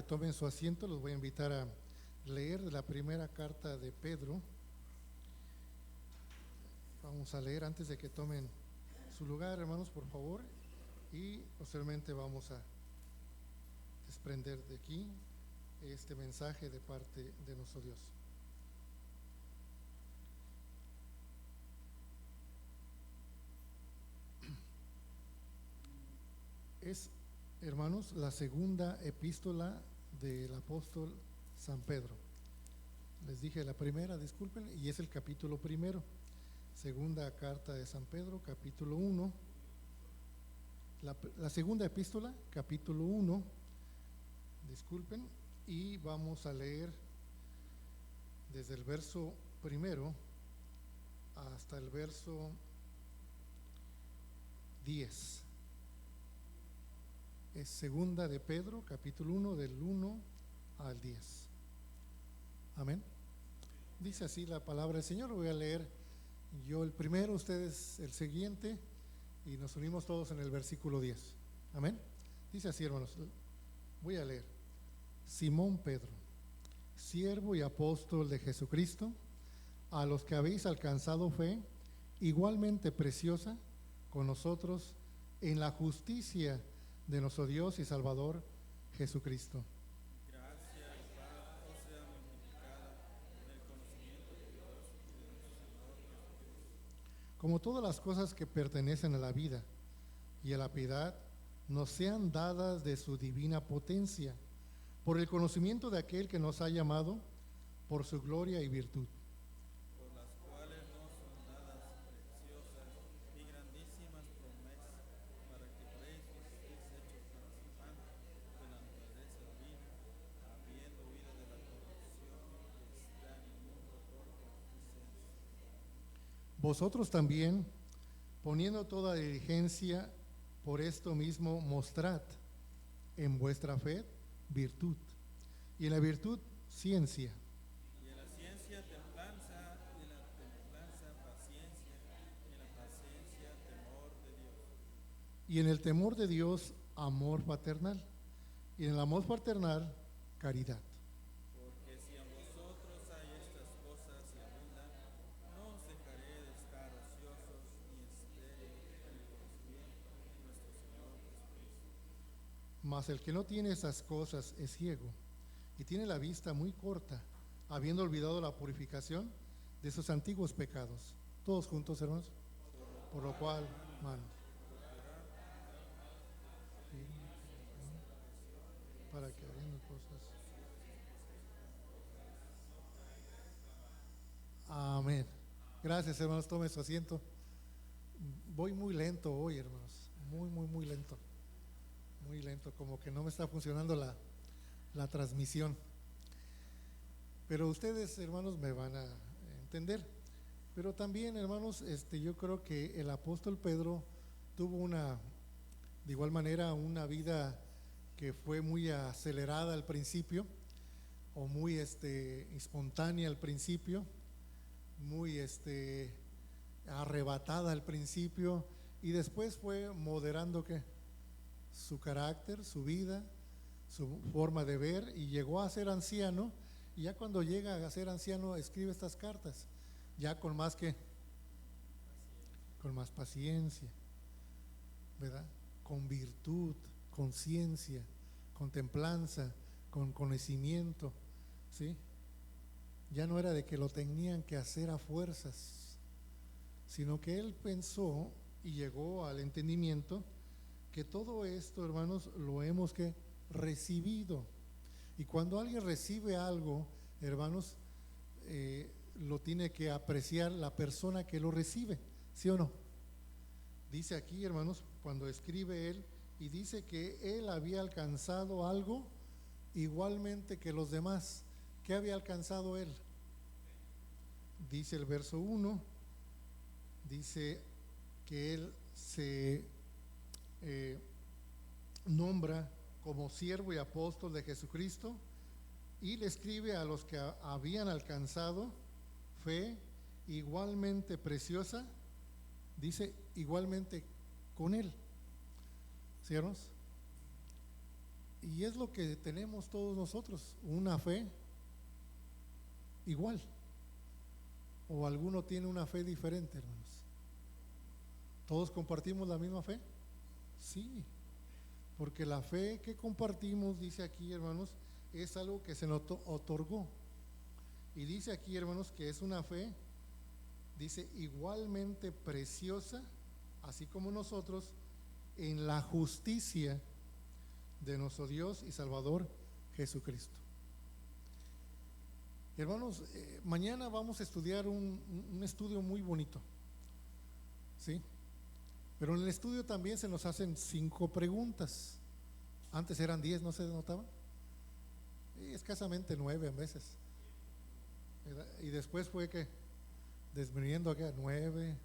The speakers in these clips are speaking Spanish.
tomen su asiento, los voy a invitar a leer la primera carta de Pedro. Vamos a leer antes de que tomen su lugar, hermanos, por favor, y posteriormente vamos a desprender de aquí este mensaje de parte de nuestro Dios. Es, hermanos, la segunda epístola del apóstol San Pedro. Les dije la primera, disculpen, y es el capítulo primero. Segunda carta de San Pedro, capítulo 1. La segunda epístola, capítulo 1, disculpen, y vamos a leer desde el verso primero hasta el verso 10. Es segunda de Pedro, capítulo 1, del 1 al 10. Amén. Dice así la palabra del Señor. Lo voy a leer yo el primero, ustedes el siguiente, y nos unimos todos en el versículo 10. Amén. Dice así, hermanos, voy a leer. Simón Pedro, siervo y apóstol de Jesucristo, a los que habéis alcanzado fe igualmente preciosa con nosotros en la justicia de nuestro Dios y Salvador Jesucristo. Gracia y paz os sea multiplicada en el conocimiento de Dios y de nuestro Señor Jesucristo. Como todas las cosas que pertenecen a la vida y a la piedad nos sean dadas de su divina potencia, por el conocimiento de aquel que nos ha llamado por su gloria y virtud, Por las cuales nos son dadas preciosas y grandísimas promesas, para que por ellos estéis hechos participantes de la naturaleza divina, habiendo huido de la corrupción que está en el mundo por concupiscencia. vosotros también, poniendo toda diligencia, por esto mismo mostrad en vuestra fe virtud, y en la virtud ciencia, Y en la ciencia templanza, y en la templanza paciencia, y en la paciencia temor de Dios. y en el temor de Dios amor paternal, y en el amor paternal caridad. Porque si en vosotros hay estas cosas y abundan, no os dejaré de estar ociosos ni estériles en el conocimiento de nuestro Señor Jesucristo. Mas el que no tiene esas cosas es ciego y tiene la vista muy corta, habiendo olvidado la purificación de sus antiguos pecados. Todos juntos, hermanos. Por lo cual, hermanos, para que habiendo cosas. Amén. Gracias, hermanos. Tome su asiento. Voy muy lento hoy, hermanos. Muy lento. Muy lento, como que no me está funcionando la transmisión. Pero ustedes, hermanos, me van a entender. Pero también, hermanos, yo creo que el apóstol Pedro tuvo de igual manera, una vida que fue muy acelerada al principio, o muy espontánea al principio, muy arrebatada al principio, y después fue moderando su carácter, su vida, su forma de ver, y llegó a ser anciano. Y ya cuando llega a ser anciano escribe estas cartas, ya con más paciencia, ¿verdad? Con virtud, con ciencia, con templanza, con conocimiento, ¿sí? Ya no era de que lo tenían que hacer a fuerzas, sino que él pensó y llegó al entendimiento que todo esto, hermanos, lo hemos recibido. Y cuando alguien recibe algo, hermanos, lo tiene que apreciar la persona que lo recibe, ¿sí o no? Dice aquí, hermanos, cuando escribe él, y dice que él había alcanzado algo igualmente que los demás. ¿Qué había alcanzado él? Dice el verso 1, dice que él se nombra como siervo y apóstol de Jesucristo, y le escribe a los que habían alcanzado fe igualmente preciosa, dice igualmente con él, ¿sí, hermanos? Y es lo que tenemos todos nosotros, una fe igual. ¿O alguno tiene una fe diferente, hermanos? ¿Todos compartimos la misma fe? Sí, porque la fe que compartimos, dice aquí, hermanos, es algo que se nos otorgó. Y dice aquí, hermanos, que es una fe, dice, igualmente preciosa, así como nosotros, en la justicia de nuestro Dios y Salvador Jesucristo. Hermanos, mañana vamos a estudiar un estudio muy bonito, ¿sí? Pero en el estudio también se nos hacen 5 preguntas. Antes eran 10, ¿no se notaba? Y escasamente 9 a veces. Y después fue que disminuyendo a 9,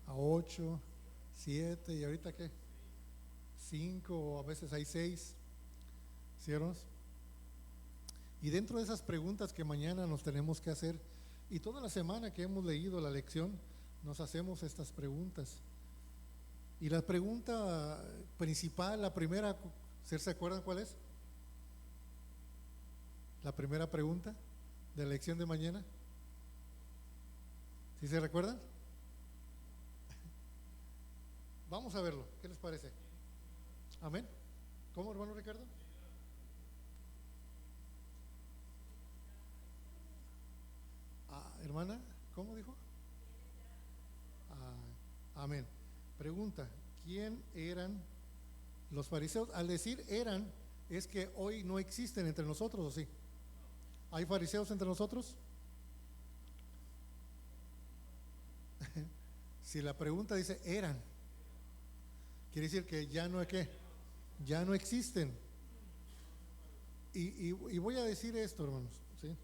a 8, 7 y ahorita ¿qué? 5 o a veces hay 6. ¿Sí, hermanos? Y dentro de esas preguntas que mañana nos tenemos que hacer, y toda la semana que hemos leído la lección, nos hacemos estas preguntas. Y la pregunta principal, la primera, ¿se acuerdan cuál es? La primera pregunta de la lección de mañana. ¿Sí se recuerdan? Vamos a verlo, ¿qué les parece? Amén. ¿Cómo, hermano Ricardo? Hermana, ¿cómo dijo? Amén. Pregunta, ¿quién eran los fariseos? Al decir eran, es que hoy no existen entre nosotros, ¿o sí? ¿Hay fariseos entre nosotros? Si la pregunta dice eran, quiere decir que ya no es que, ya no existen. Y voy a decir esto, hermanos, ¿sí?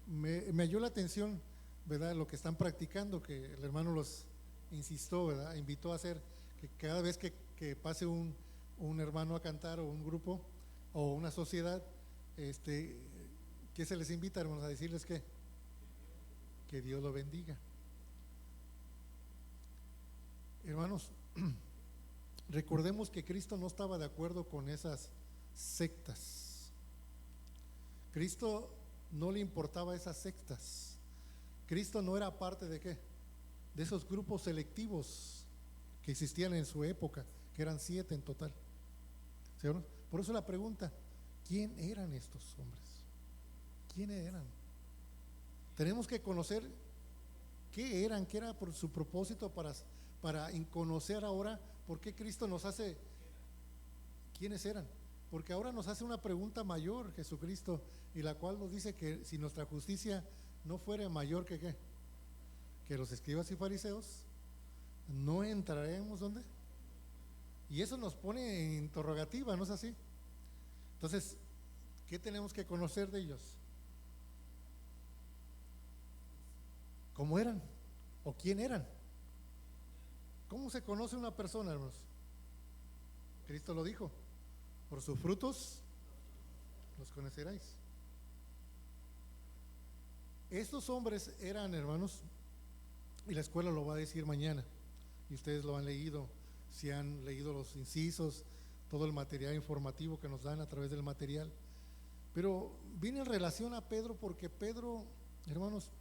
Me halló la atención, ¿verdad? Lo que están practicando, que el hermano los insistió, ¿verdad? Invitó a hacer que cada vez que pase un hermano a cantar o un grupo o una sociedad, ¿qué se les invita, hermanos? A decirles que Dios lo bendiga. Hermanos, recordemos que Cristo no estaba de acuerdo con esas sectas. Cristo no le importaba esas sectas. Cristo no era parte de ¿qué? De esos grupos selectivos que existían en su época, que eran 7 en total. ¿Sí, no? Por eso la pregunta, ¿quién eran estos hombres? ¿Quiénes eran? Tenemos que conocer qué eran, qué era por su propósito para conocer ahora por qué Cristo nos hace, ¿quiénes eran? Porque ahora nos hace una pregunta mayor Jesucristo, y la cual nos dice que si nuestra justicia no fuera mayor que ¿qué? Que los escribas y fariseos, no entraremos ¿dónde? Y eso nos pone en interrogativa, ¿no es así? Entonces, ¿qué tenemos que conocer de ellos? ¿Cómo eran? ¿O quién eran? ¿Cómo se conoce una persona, hermanos? Cristo lo dijo, por sus frutos los conoceráis. Estos hombres eran, hermanos, y la escuela lo va a decir mañana, y ustedes lo han leído, si han leído los incisos, todo el material informativo que nos dan a través del material. Pero viene en relación a Pedro, porque Pedro, hermanos,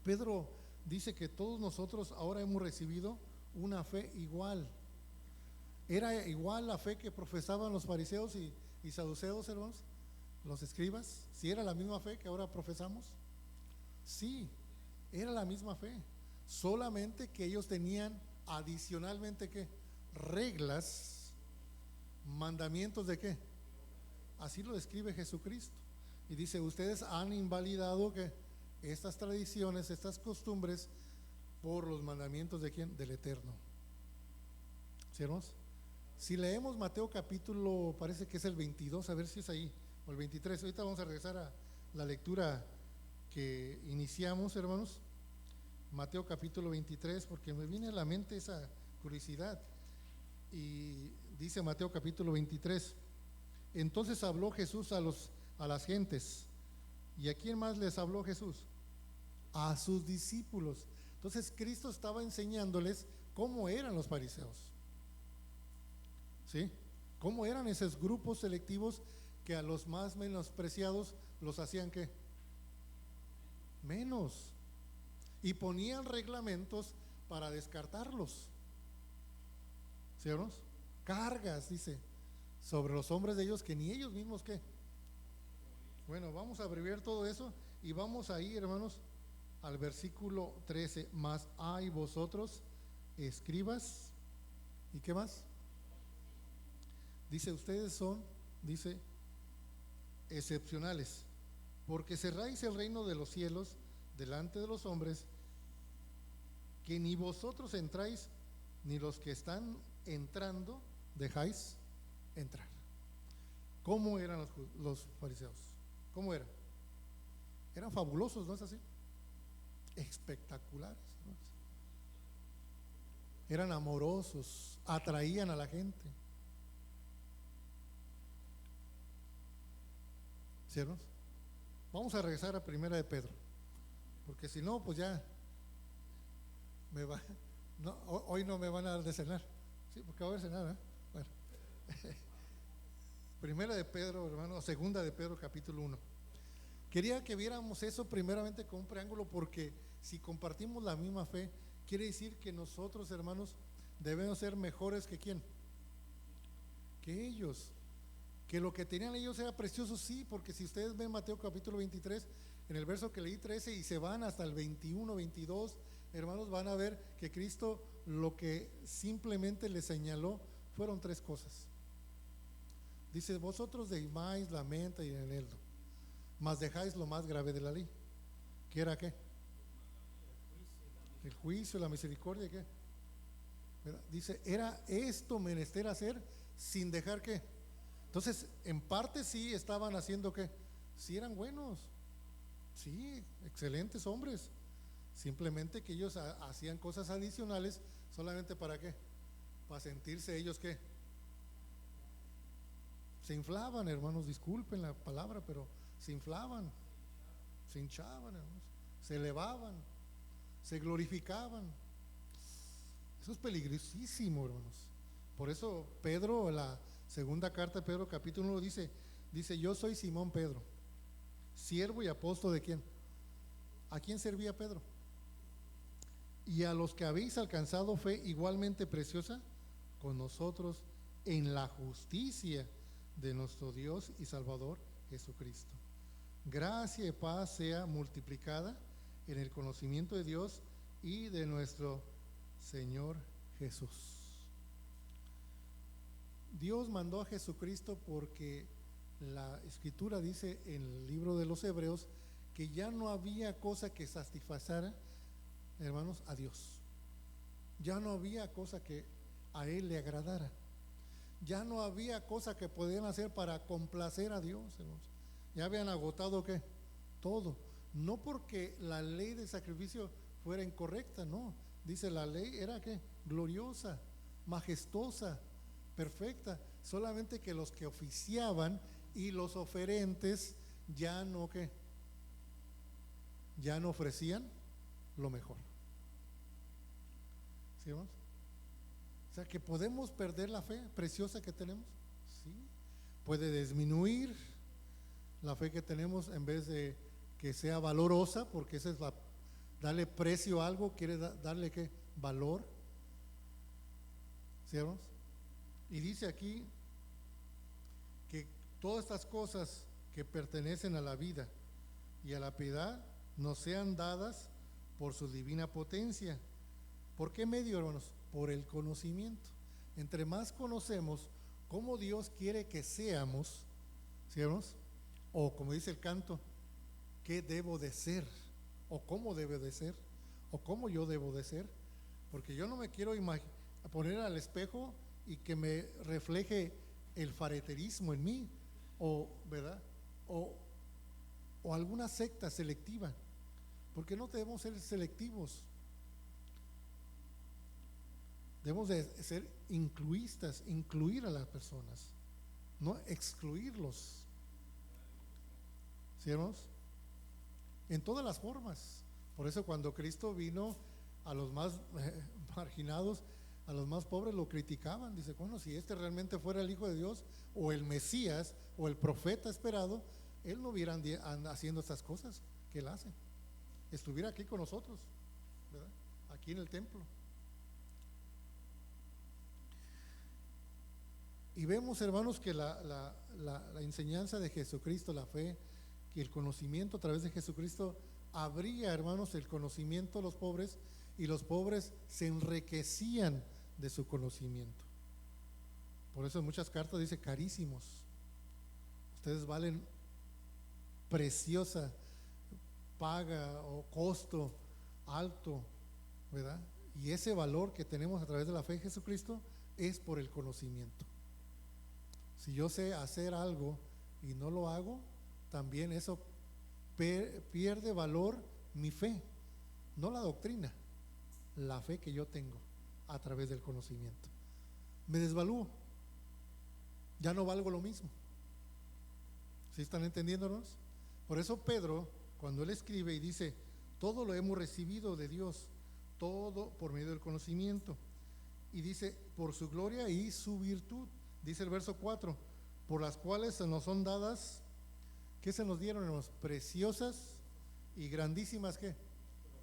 Pedro dice que todos nosotros ahora hemos recibido una fe igual. ¿Era igual la fe que profesaban los fariseos y saduceos, hermanos? Los escribas. ¿Sí era la misma fe que ahora profesamos? Sí, era la misma fe. Solamente que ellos tenían adicionalmente ¿qué? Reglas, mandamientos de ¿qué? Así lo describe Jesucristo. Y dice, ustedes han invalidado ¿qué? Estas tradiciones, estas costumbres, por los mandamientos de ¿quién? Del Eterno. ¿Sí, hermanos? Si leemos Mateo capítulo, parece que es el 22, a ver si es ahí, o el 23. Ahorita vamos a regresar a la lectura que iniciamos, hermanos. Mateo capítulo 23, porque me viene a la mente esa curiosidad. Y dice Mateo capítulo 23, entonces habló Jesús a las gentes. ¿Y a quién más les habló Jesús? A sus discípulos. Entonces Cristo estaba enseñándoles cómo eran los fariseos, ¿sí? ¿Cómo eran esos grupos selectivos que a los más menospreciados los hacían qué? Menos. Y ponían reglamentos para descartarlos. ¿Sí, hermanos? Cargas, dice, sobre los hombres de ellos que ni ellos mismos qué. Bueno, vamos a abreviar todo eso y vamos ahí, hermanos, al versículo 13. Mas hay vosotros, escribas, ¿y qué más? Dice, ustedes son, dice, excepcionales, porque cerráis el reino de los cielos delante de los hombres, que ni vosotros entráis, ni los que están entrando dejáis entrar. ¿Cómo eran los fariseos? ¿Cómo eran? Eran fabulosos, ¿no es así? Espectaculares, ¿no? Eran amorosos, atraían a la gente. ¿Sí, hermanos? Vamos a regresar a Primera de Pedro, porque si no, pues ya me va, no, hoy no me van a dar de cenar, sí, porque va a haber cenar, ¿eh? Bueno, Primera de Pedro, hermano, Segunda de Pedro, capítulo 1. Quería que viéramos eso primeramente con un preámbulo, porque si compartimos la misma fe, quiere decir que nosotros, hermanos, debemos ser mejores que ¿quién? Que ellos. Que lo que tenían ellos era precioso, sí, porque si ustedes ven Mateo capítulo 23, en el verso que leí 13 y se van hasta el 21, 22, hermanos, van a ver que Cristo lo que simplemente les señaló fueron tres cosas. Dice, vosotros demáis la menta y el eneldo, mas dejáis lo más grave de la ley. ¿Qué era qué? El juicio, la misericordia, ¿qué? ¿Verdad? Dice, era esto menester hacer sin dejar qué. Entonces, en parte sí estaban haciendo qué, sí eran buenos, sí, excelentes hombres, simplemente que ellos hacían cosas adicionales solamente para qué, para sentirse ellos qué, se inflaban, hermanos, disculpen la palabra, pero se inflaban, se hinchaban, hermanos, se elevaban, se glorificaban. Eso es peligrosísimo, hermanos. Por eso Pedro, la segunda carta de Pedro, capítulo 1, dice, yo soy Simón Pedro, siervo y apóstol de ¿quién? ¿A quién servía Pedro? Y a los que habéis alcanzado fe igualmente preciosa con nosotros en la justicia de nuestro Dios y Salvador Jesucristo. Gracia y paz sea multiplicada en el conocimiento de Dios y de nuestro Señor Jesús. Dios mandó a Jesucristo porque la Escritura dice en el libro de los Hebreos que ya no había cosa que satisfacera, hermanos, a Dios. Ya no había cosa que a Él le agradara. Ya no había cosa que podían hacer para complacer a Dios, hermanos. Ya habían agotado ¿qué? Todo. No porque la ley de sacrificio fuera incorrecta, no. Dice la ley era ¿qué? Gloriosa, majestuosa, perfecta, solamente que los que oficiaban y los oferentes ya no ¿qué? Ya no ofrecían lo mejor. ¿Sí, vamos? O sea que podemos perder la fe preciosa que tenemos, sí. Puede disminuir la fe que tenemos en vez de que sea valorosa, porque esa es darle precio a algo, quiere darle ¿qué? Valor. ¿Sí, vamos? Y dice aquí que todas estas cosas que pertenecen a la vida y a la piedad nos sean dadas por su divina potencia. ¿Por qué medio, hermanos? Por el conocimiento. Entre más conocemos cómo Dios quiere que seamos, ¿sí, hermanos? O como dice el canto, ¿qué debo de ser? O cómo debe de ser, o cómo yo debo de ser, porque yo no me quiero poner al espejo y que me refleje el fareterismo en mí, o ¿verdad? O alguna secta selectiva, porque no debemos ser selectivos, debemos de ser incluistas, incluir a las personas, no excluirlos, ¿sí, hermanos? En todas las formas. Por eso cuando Cristo vino a los más marginados, a los más pobres lo criticaban. Dice, bueno, si este realmente fuera el Hijo de Dios, o el Mesías, o el profeta esperado, él no hubiera haciendo estas cosas que él hace. Estuviera aquí con nosotros, ¿verdad? Aquí en el templo. Y vemos, hermanos, que la enseñanza de Jesucristo, la fe, que el conocimiento a través de Jesucristo abría, hermanos, el conocimiento a los pobres, y los pobres se enriquecían de su conocimiento. Por eso en muchas cartas dice carísimos. Ustedes valen preciosa paga o costo alto, ¿verdad? Y ese valor que tenemos a través de la fe en Jesucristo es por el conocimiento. Si yo sé hacer algo y no lo hago, también eso pierde valor mi fe, no la doctrina, la fe que yo tengo a través del conocimiento. Me desvalúo, ya no valgo lo mismo. ¿Sí están entendiéndonos? Por eso Pedro, cuando él escribe y dice, todo lo hemos recibido de Dios, todo por medio del conocimiento, y dice, por su gloria y su virtud. Dice el verso 4, por las cuales se nos son dadas, ¿qué se nos dieron, hermanos? Preciosas y grandísimas, ¿qué?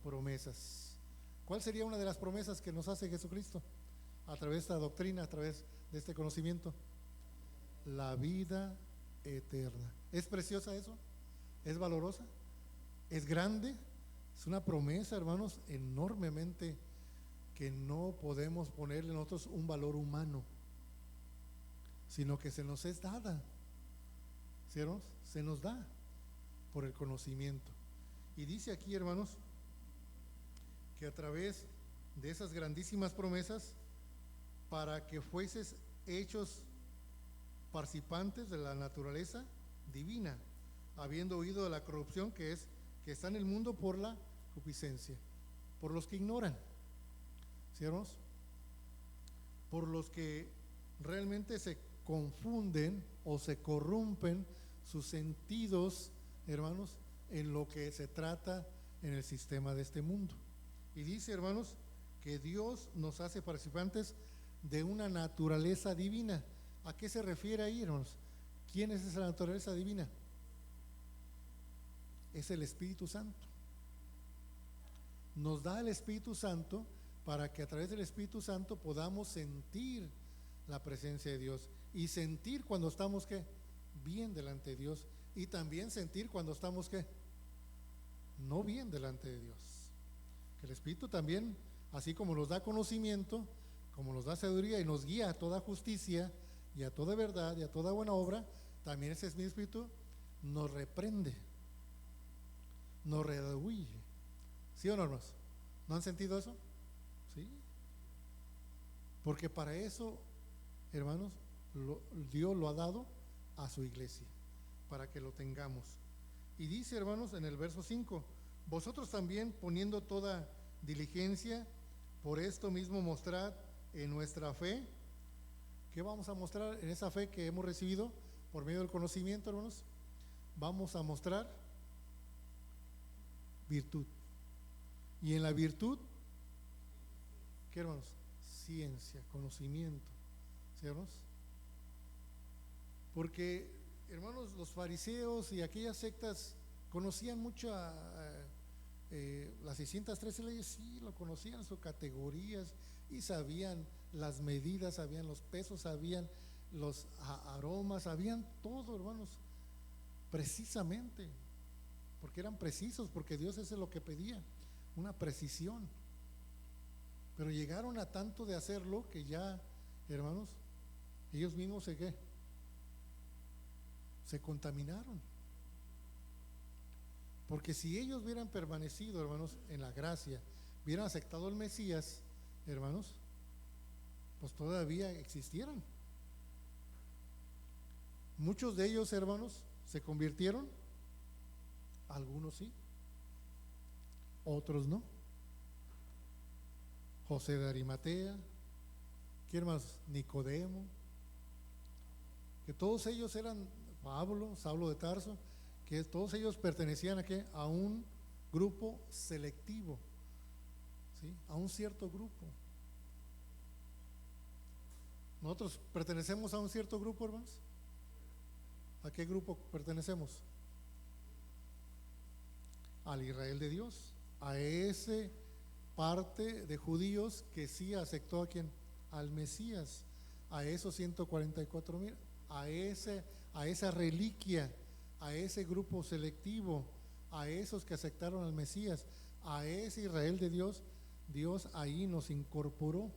Promesas. ¿Cuál sería una de las promesas que nos hace Jesucristo a través de esta doctrina, a través de este conocimiento? La vida eterna. ¿Es preciosa eso? ¿Es valorosa? ¿Es grande? Es una promesa, hermanos, enormemente, que no podemos ponerle nosotros un valor humano, sino que se nos es dada. ¿Sí, hermanos? Se nos da por el conocimiento. Y dice aquí, hermanos, que a través de esas grandísimas promesas, para que fueses hechos participantes de la naturaleza divina, habiendo huido de la corrupción que está en el mundo por la concupiscencia, por los que ignoran, ¿sí, hermanos? Por los que realmente se confunden o se corrompen sus sentidos, hermanos, en lo que se trata en el sistema de este mundo. Y dice, hermanos, que Dios nos hace participantes de una naturaleza divina. ¿A qué se refiere ahí, hermanos? ¿Quién es esa naturaleza divina? Es el Espíritu Santo. Nos da el Espíritu Santo para que a través del Espíritu Santo podamos sentir la presencia de Dios, y sentir cuando estamos, ¿qué? Bien delante de Dios, y también sentir cuando estamos, ¿qué? No bien delante de Dios. Que el Espíritu también, así como nos da conocimiento, como nos da sabiduría y nos guía a toda justicia y a toda verdad y a toda buena obra, también ese mismo Espíritu nos reprende, nos redarguye. ¿Sí o no, hermanos? ¿No han sentido eso? Sí. Porque para eso, hermanos, Dios lo ha dado a su iglesia, para que lo tengamos. Y dice, hermanos, en el verso 5, vosotros también, poniendo toda diligencia, por esto mismo mostrad en nuestra fe. ¿Qué vamos a mostrar en esa fe que hemos recibido por medio del conocimiento, hermanos? Vamos a mostrar virtud. Y en la virtud, ¿qué, hermanos? Ciencia, conocimiento. ¿Sí, hermanos? Porque, hermanos, los fariseos y aquellas sectas conocían mucho las 613 leyes, sí, lo conocían, sus categorías, y sabían las medidas, sabían los pesos, sabían los aromas, sabían todo, hermanos, precisamente, porque eran precisos, porque Dios eso es lo que pedía, una precisión. Pero llegaron a tanto de hacerlo que ya, hermanos, ellos mismos se contaminaron. Porque si ellos hubieran permanecido, hermanos, en la gracia, hubieran aceptado el Mesías, hermanos, pues todavía existieran. Muchos de ellos, hermanos, se convirtieron, algunos sí, otros no. José de Arimatea, ¿quién más? Nicodemo, que todos ellos eran, Pablo, Saulo de Tarso, que todos ellos pertenecían a un grupo selectivo, ¿sí? A un cierto grupo. Nosotros pertenecemos a un cierto grupo, hermanos. ¿A qué grupo pertenecemos? Al Israel de Dios, a ese parte de judíos que sí aceptó a quién, al Mesías, a esos 144,000, a esa reliquia, a ese grupo selectivo, a esos que aceptaron al Mesías, a ese Israel de Dios. Dios ahí nos incorporó,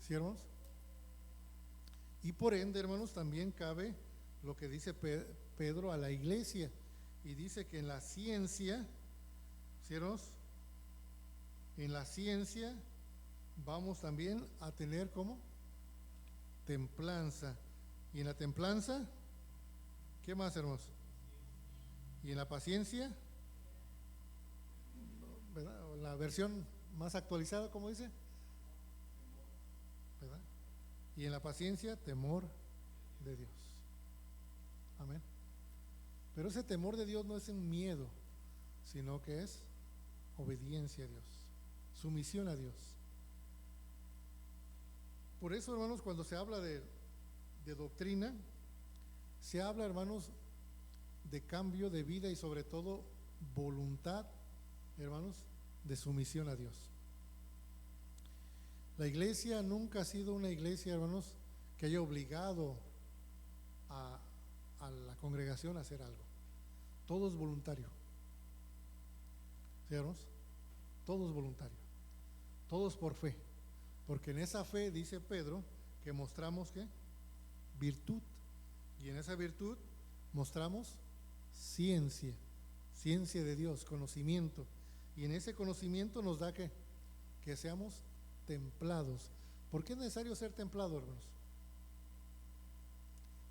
¿sí, hermanos? Y por ende, hermanos, también cabe lo que dice Pedro a la iglesia, y dice que en la ciencia, ¿sí, hermanos? En la ciencia vamos también a tener como templanza, y en la templanza, ¿qué más, hermanos? Y en la paciencia, ¿verdad? La versión más actualizada, ¿cómo dice? ¿Verdad? Y en la paciencia, temor de Dios. Amén. Pero ese temor de Dios no es un miedo, sino que es obediencia a Dios, sumisión a Dios. Por eso, hermanos, cuando se habla de doctrina, se habla, hermanos, de cambio de vida y sobre todo voluntad, hermanos, de sumisión a Dios. La iglesia nunca ha sido una iglesia, hermanos, que haya obligado a la congregación a hacer algo. Todo es voluntario. ¿Sí, hermanos? Todo es voluntario. Todo es por fe. Porque en esa fe, dice Pedro, que mostramos ¿qué? Virtud. Y en esa virtud mostramos ciencia de Dios, conocimiento. Y en ese conocimiento nos da que seamos templados. ¿Por qué es necesario ser templado, hermanos?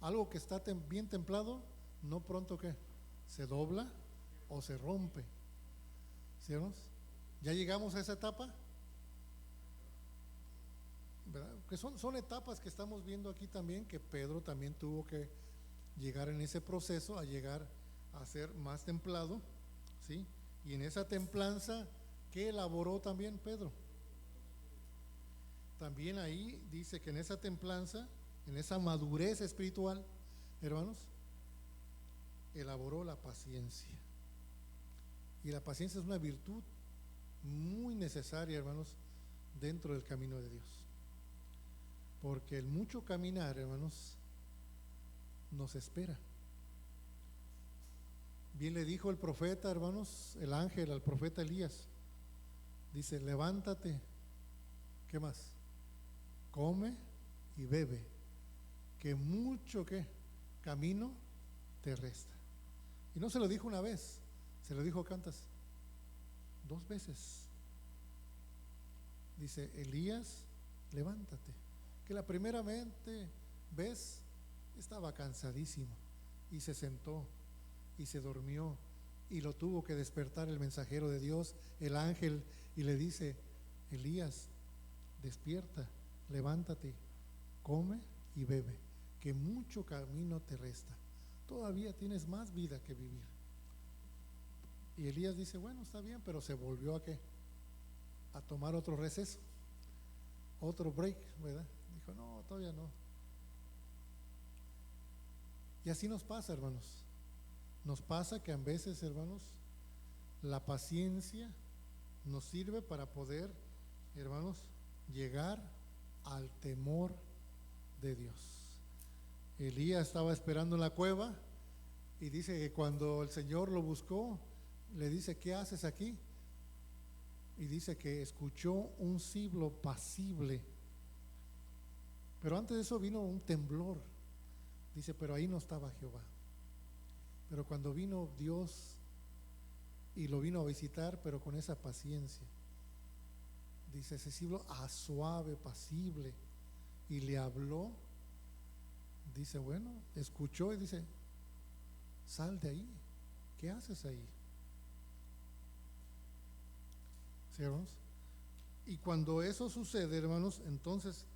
Algo que está bien templado, no pronto que se dobla o se rompe. ¿Sí, hermanos? ¿Ya llegamos a esa etapa? ¿Verdad? Que son etapas que estamos viendo aquí también, que Pedro también tuvo que llegar en ese proceso, a llegar a ser más templado, ¿sí? Y en esa templanza, ¿qué elaboró también Pedro? También ahí dice que en esa templanza, en esa madurez espiritual, hermanos, elaboró la paciencia. Y la paciencia es una virtud muy necesaria, hermanos, dentro del camino de Dios. Porque el mucho caminar, hermanos, nos espera. Bien le dijo el profeta, hermanos, el ángel al profeta Elías. Dice, levántate, ¿qué más? Come y bebe, que mucho ¿qué? Camino te resta. Y no se lo dijo una vez, se lo dijo ¿cuántas? 2 veces. Dice, Elías, levántate. Que la primeramente vez estaba cansadísimo y se sentó y se durmió, y lo tuvo que despertar el mensajero de Dios, el ángel, y le dice, Elías, despierta, levántate, come y bebe, que mucho camino te resta, todavía tienes más vida que vivir. Y Elías dice, bueno, está bien, pero se volvió a ¿qué? A tomar otro receso, otro break, ¿verdad? Dijo, no, todavía no. Y así nos pasa, hermanos. Nos pasa que a veces, hermanos, la paciencia nos sirve para poder, hermanos, llegar al temor de Dios. Elías estaba esperando en la cueva y dice que cuando el Señor lo buscó, le dice, ¿qué haces aquí? Y dice que escuchó un silbo pasible. Pero antes de eso vino un temblor. Dice, pero ahí no estaba Jehová. Pero cuando vino Dios y lo vino a visitar, pero con esa paciencia, dice, ese silbo suave, pasible, y le habló, dice, bueno, escuchó y dice, sal de ahí, ¿qué haces ahí? ¿Sí, hermanos? Y cuando eso sucede, hermanos, entonces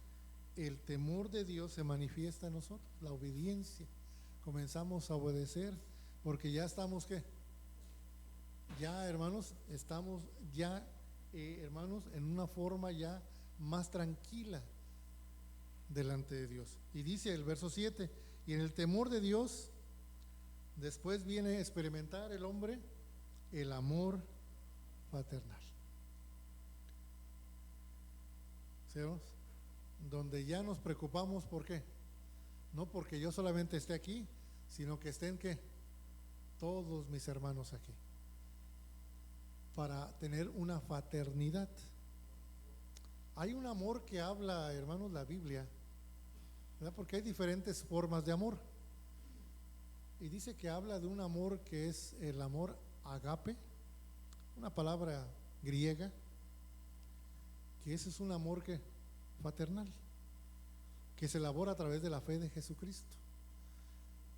el temor de Dios se manifiesta en nosotros, la obediencia. Comenzamos a obedecer porque ya estamos ¿qué? Ya, hermanos, estamos ya, hermanos, en una forma ya más tranquila, delante de Dios. Y dice el verso 7, y en el temor de Dios, después viene a experimentar el hombre el amor paternal. ¿Sabes? Donde ya nos preocupamos, ¿por qué? No porque yo solamente esté aquí, sino que estén ¿qué? Todos mis hermanos aquí, para tener una fraternidad. Hay un amor que habla, hermanos, la Biblia, ¿verdad? Porque hay diferentes formas de amor. Y dice que habla de un amor que es el amor agape, una palabra griega, que ese es un amor que fraternal, que se elabora a través de la fe de Jesucristo.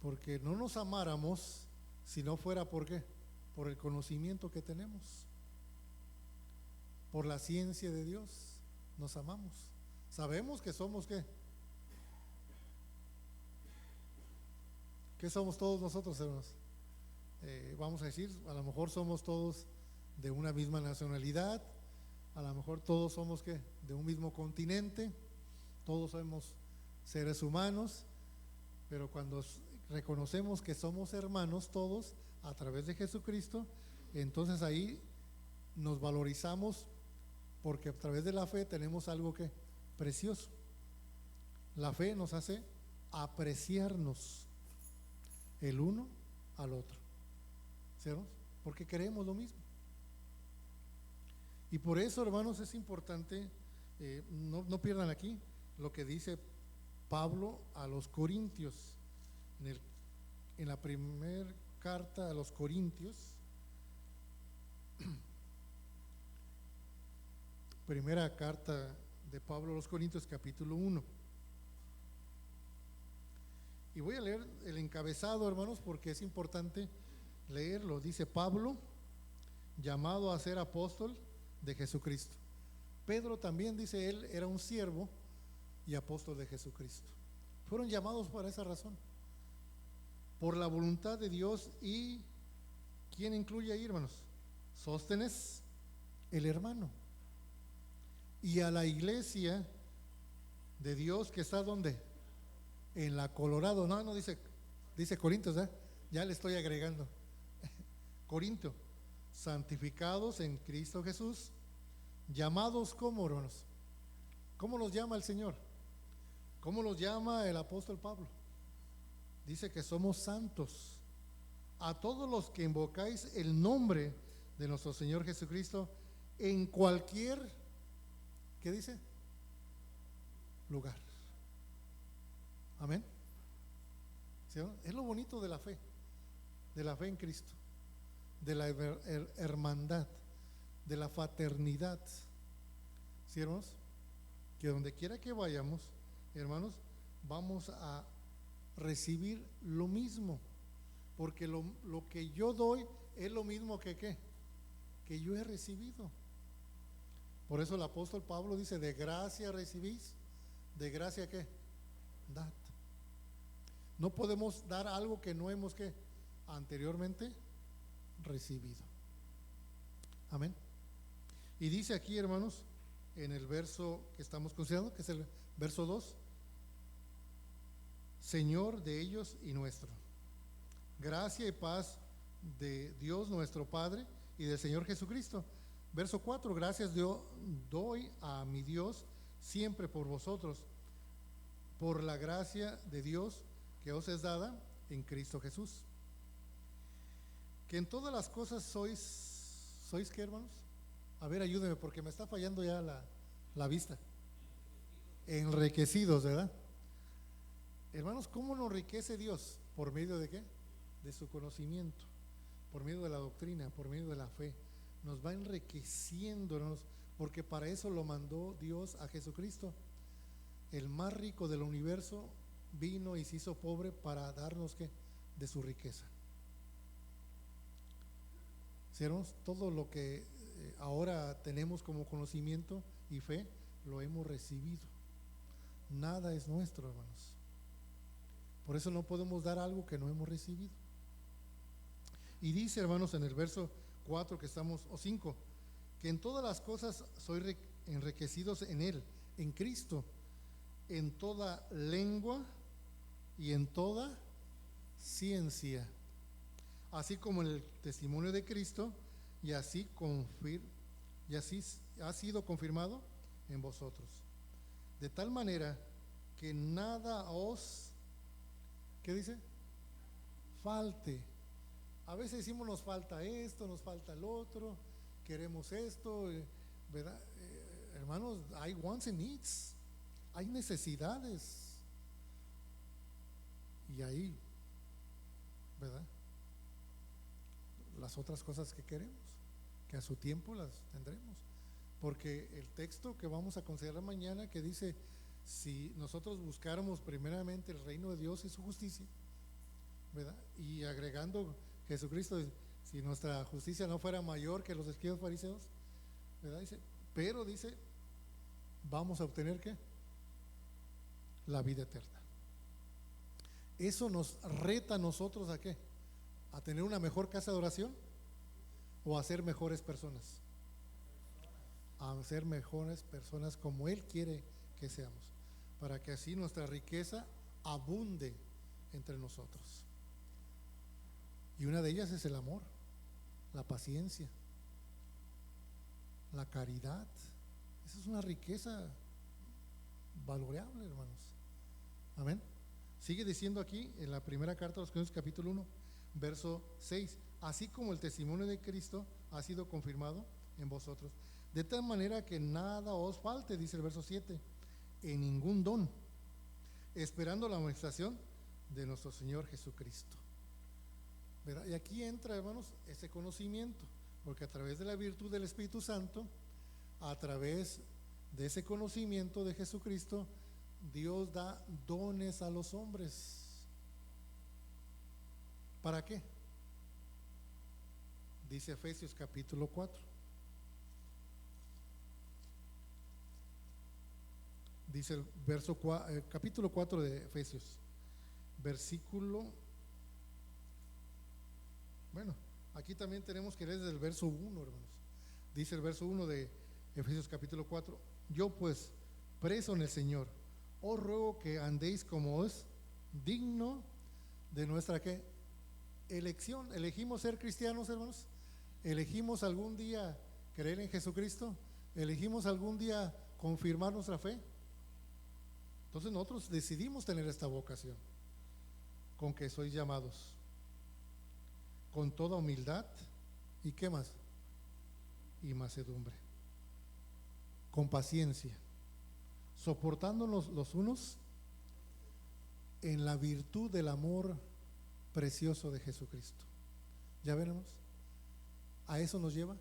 Porque no nos amáramos si no fuera ¿por qué? Por el conocimiento que tenemos, por la ciencia de Dios. Nos amamos. Sabemos que somos ¿qué? ¿Qué somos todos nosotros, hermanos? Vamos a decir, a lo mejor somos todos de una misma nacionalidad, a lo mejor todos somos ¿qué? De un mismo continente, todos somos seres humanos, pero cuando reconocemos que somos hermanos todos a través de Jesucristo, entonces ahí nos valorizamos, porque a través de la fe tenemos algo que precioso. La fe nos hace apreciarnos el uno al otro, ¿cierto? Porque queremos lo mismo. Y por eso, hermanos, es importante, no pierdan aquí lo que dice Pablo a los Corintios, en la primera carta a los Corintios, primera carta de Pablo a los Corintios, capítulo 1. Y voy a leer el encabezado, hermanos, porque es importante leerlo. Dice: Pablo, llamado a ser apóstol de Jesucristo. Pedro también, dice él, era un siervo y apóstol de Jesucristo. Fueron llamados por esa razón, por la voluntad de Dios. Y ¿quién incluye ahí, hermanos? Sóstenes, el hermano. Y a la iglesia de Dios que está ¿dónde? En la Colorado. No dice Corintios, ¿eh? Ya le estoy agregando. Corinto, santificados en Cristo Jesús, llamados como, hermanos. ¿Cómo los llama el Señor? ¿Cómo los llama el apóstol Pablo? Dice que somos santos. A todos los que invocáis el nombre de nuestro Señor Jesucristo en cualquier, ¿qué dice? Lugar. Amén. ¿Sí? Es lo bonito de la fe en Cristo, de la hermandad, de la fraternidad. ¿Sí, hermanos? Que donde quiera que vayamos, hermanos, vamos a recibir lo mismo, porque lo que yo doy es lo mismo que yo he recibido. Por eso el apóstol Pablo dice: de gracia recibís, de gracia ¿qué? Dad. No podemos dar algo que no hemos ¿qué? Anteriormente recibido. Amén. Y dice aquí, hermanos, en el verso que estamos considerando, que es el verso 2, Señor de ellos y nuestro, gracia y paz de Dios nuestro Padre y del Señor Jesucristo. Verso 4, gracias doy a mi Dios siempre por vosotros, por la gracia de Dios que os es dada en Cristo Jesús. Que en todas las cosas sois ¿qué, hermanos? A ver, ayúdenme porque me está fallando ya la vista. Enriquecidos, ¿verdad? Hermanos, ¿cómo nos enriquece Dios? ¿Por medio de qué? De su conocimiento, por medio de la doctrina, por medio de la fe. Nos va enriqueciendo, hermanos, porque para eso lo mandó Dios a Jesucristo. El más rico del universo vino y se hizo pobre para darnos ¿qué? De su riqueza. ¿Sí, hermanos? Todo lo que ahora tenemos como conocimiento y fe, lo hemos recibido. Nada es nuestro, hermanos. Por eso no podemos dar algo que no hemos recibido. Y dice, hermanos, en el verso 4 que estamos, o 5, que en todas las cosas sois enriquecidos en Él, en Cristo, en toda lengua y en toda ciencia, así como el testimonio de Cristo, y así ha sido confirmado en vosotros. De tal manera que nada os, ¿qué dice? Falte. A veces decimos nos falta esto, nos falta el otro, queremos esto, ¿verdad? Hermanos, hay wants and needs, hay necesidades, y ahí, ¿verdad? Las otras cosas que queremos, que a su tiempo las tendremos. Porque el texto que vamos a considerar mañana, que dice, si nosotros buscáramos primeramente el reino de Dios y su justicia, ¿verdad? Y agregando Jesucristo, si nuestra justicia no fuera mayor que los escribas fariseos, ¿verdad? Dice, pero dice, vamos a obtener ¿qué? La vida eterna. Eso nos reta a nosotros ¿a qué? A tener una mejor casa de oración o a ser mejores personas. A ser mejores personas como Él quiere que seamos, para que así nuestra riqueza abunde entre nosotros. Y una de ellas es el amor, la paciencia, la caridad. Esa es una riqueza valorable, hermanos. Amén. Sigue diciendo aquí en la primera carta a los Corintios, capítulo 1, verso 6: así como el testimonio de Cristo ha sido confirmado en vosotros, de tal manera que nada os falte, dice el verso 7, en ningún don, esperando la manifestación de nuestro Señor Jesucristo. ¿Verdad? Y aquí entra, hermanos, ese conocimiento, porque a través de la virtud del Espíritu Santo, a través de ese conocimiento de Jesucristo, Dios da dones a los hombres. ¿Para qué? Dice Efesios capítulo 4. Dice el verso capítulo 4 de Efesios, versículo, bueno, aquí también tenemos que leer desde el verso 1, hermanos. Dice el verso 1 de Efesios capítulo 4: yo pues, preso en el Señor, os ruego que andéis como es digno de nuestra ¿qué? Elección. Elegimos ser cristianos, hermanos. Elegimos algún día creer en Jesucristo. Elegimos algún día confirmar nuestra fe. Entonces nosotros decidimos tener esta vocación, con que sois llamados con toda humildad y ¿qué más? Y mansedumbre, con paciencia, soportándonos los unos en la virtud del amor precioso de Jesucristo. ¿Ya veremos? A eso nos lleva,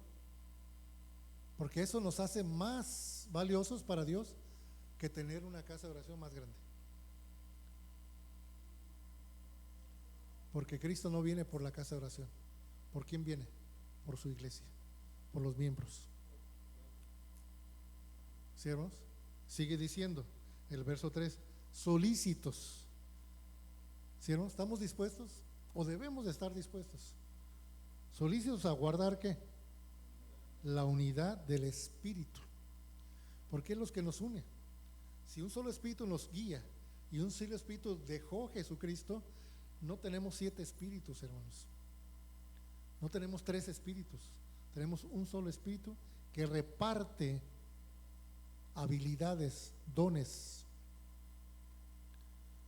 porque eso nos hace más valiosos para Dios que tener una casa de oración más grande. Porque Cristo no viene por la casa de oración. ¿Por quién viene? Por su iglesia, por los miembros. ¿Sí, hermanos? Sigue diciendo el verso 3: solícitos. ¿Sí, hermanos? ¿Estamos dispuestos? ¿O debemos de estar dispuestos? Solícitos a guardar ¿qué? La unidad del Espíritu. Porque es lo que nos une. Si un solo Espíritu nos guía y un solo Espíritu dejó Jesucristo, no tenemos 7 espíritus, hermanos. No tenemos 3 espíritus. Tenemos un solo Espíritu que reparte habilidades, dones,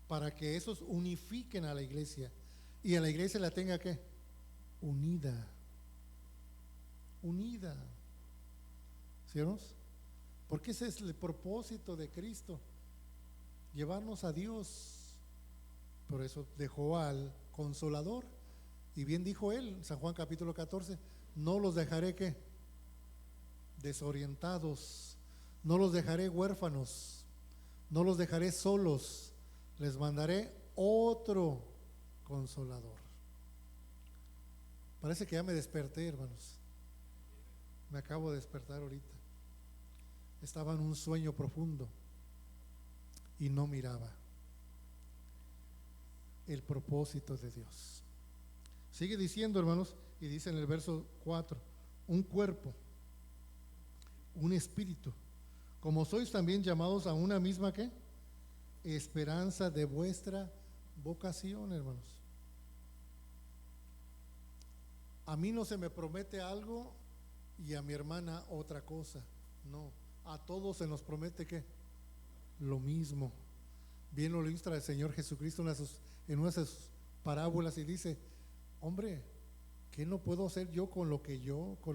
para que esos unifiquen a la iglesia y a la iglesia la tenga ¿qué? Unida. Unida. ¿Sí, hermanos? Porque ese es el propósito de Cristo, llevarnos a Dios. Por eso dejó al Consolador, y bien dijo él en San Juan capítulo 14: no los dejaré ¿qué? Desorientados, no los dejaré huérfanos, no los dejaré solos, les mandaré otro Consolador. Parece que ya me desperté, hermanos. Me acabo de despertar ahorita. Estaba en un sueño profundo y no miraba el propósito de Dios. Sigue diciendo, hermanos, y dice en el verso 4: un cuerpo, un espíritu, como sois también llamados a una misma ¿qué? esperanza de vuestra vocación, hermanos. A mí no se me promete algo y a mi hermana otra cosa. No, a todos se nos promete que lo mismo. Bien lo ilustra el Señor Jesucristo en una de sus parábolas y dice: hombre, ¿qué no puedo hacer yo con lo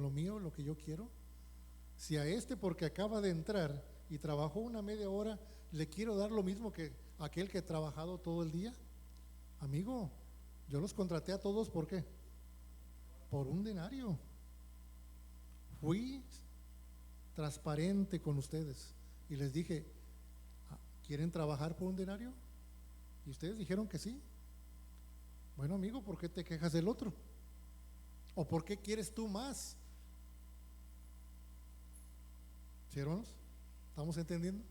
mío, lo que yo quiero? Si a este, porque acaba de entrar y trabajó una media hora, le quiero dar lo mismo que aquel que ha trabajado todo el día. Amigo, yo los contraté a todos, ¿por qué? Por un denario. Fui transparente con ustedes y les dije: ¿quieren trabajar por un denario? Y ustedes dijeron que sí. Bueno, amigo, ¿por qué te quejas del otro? ¿O por qué quieres tú más? ¿Sí, hermanos? ¿Estamos entendiendo?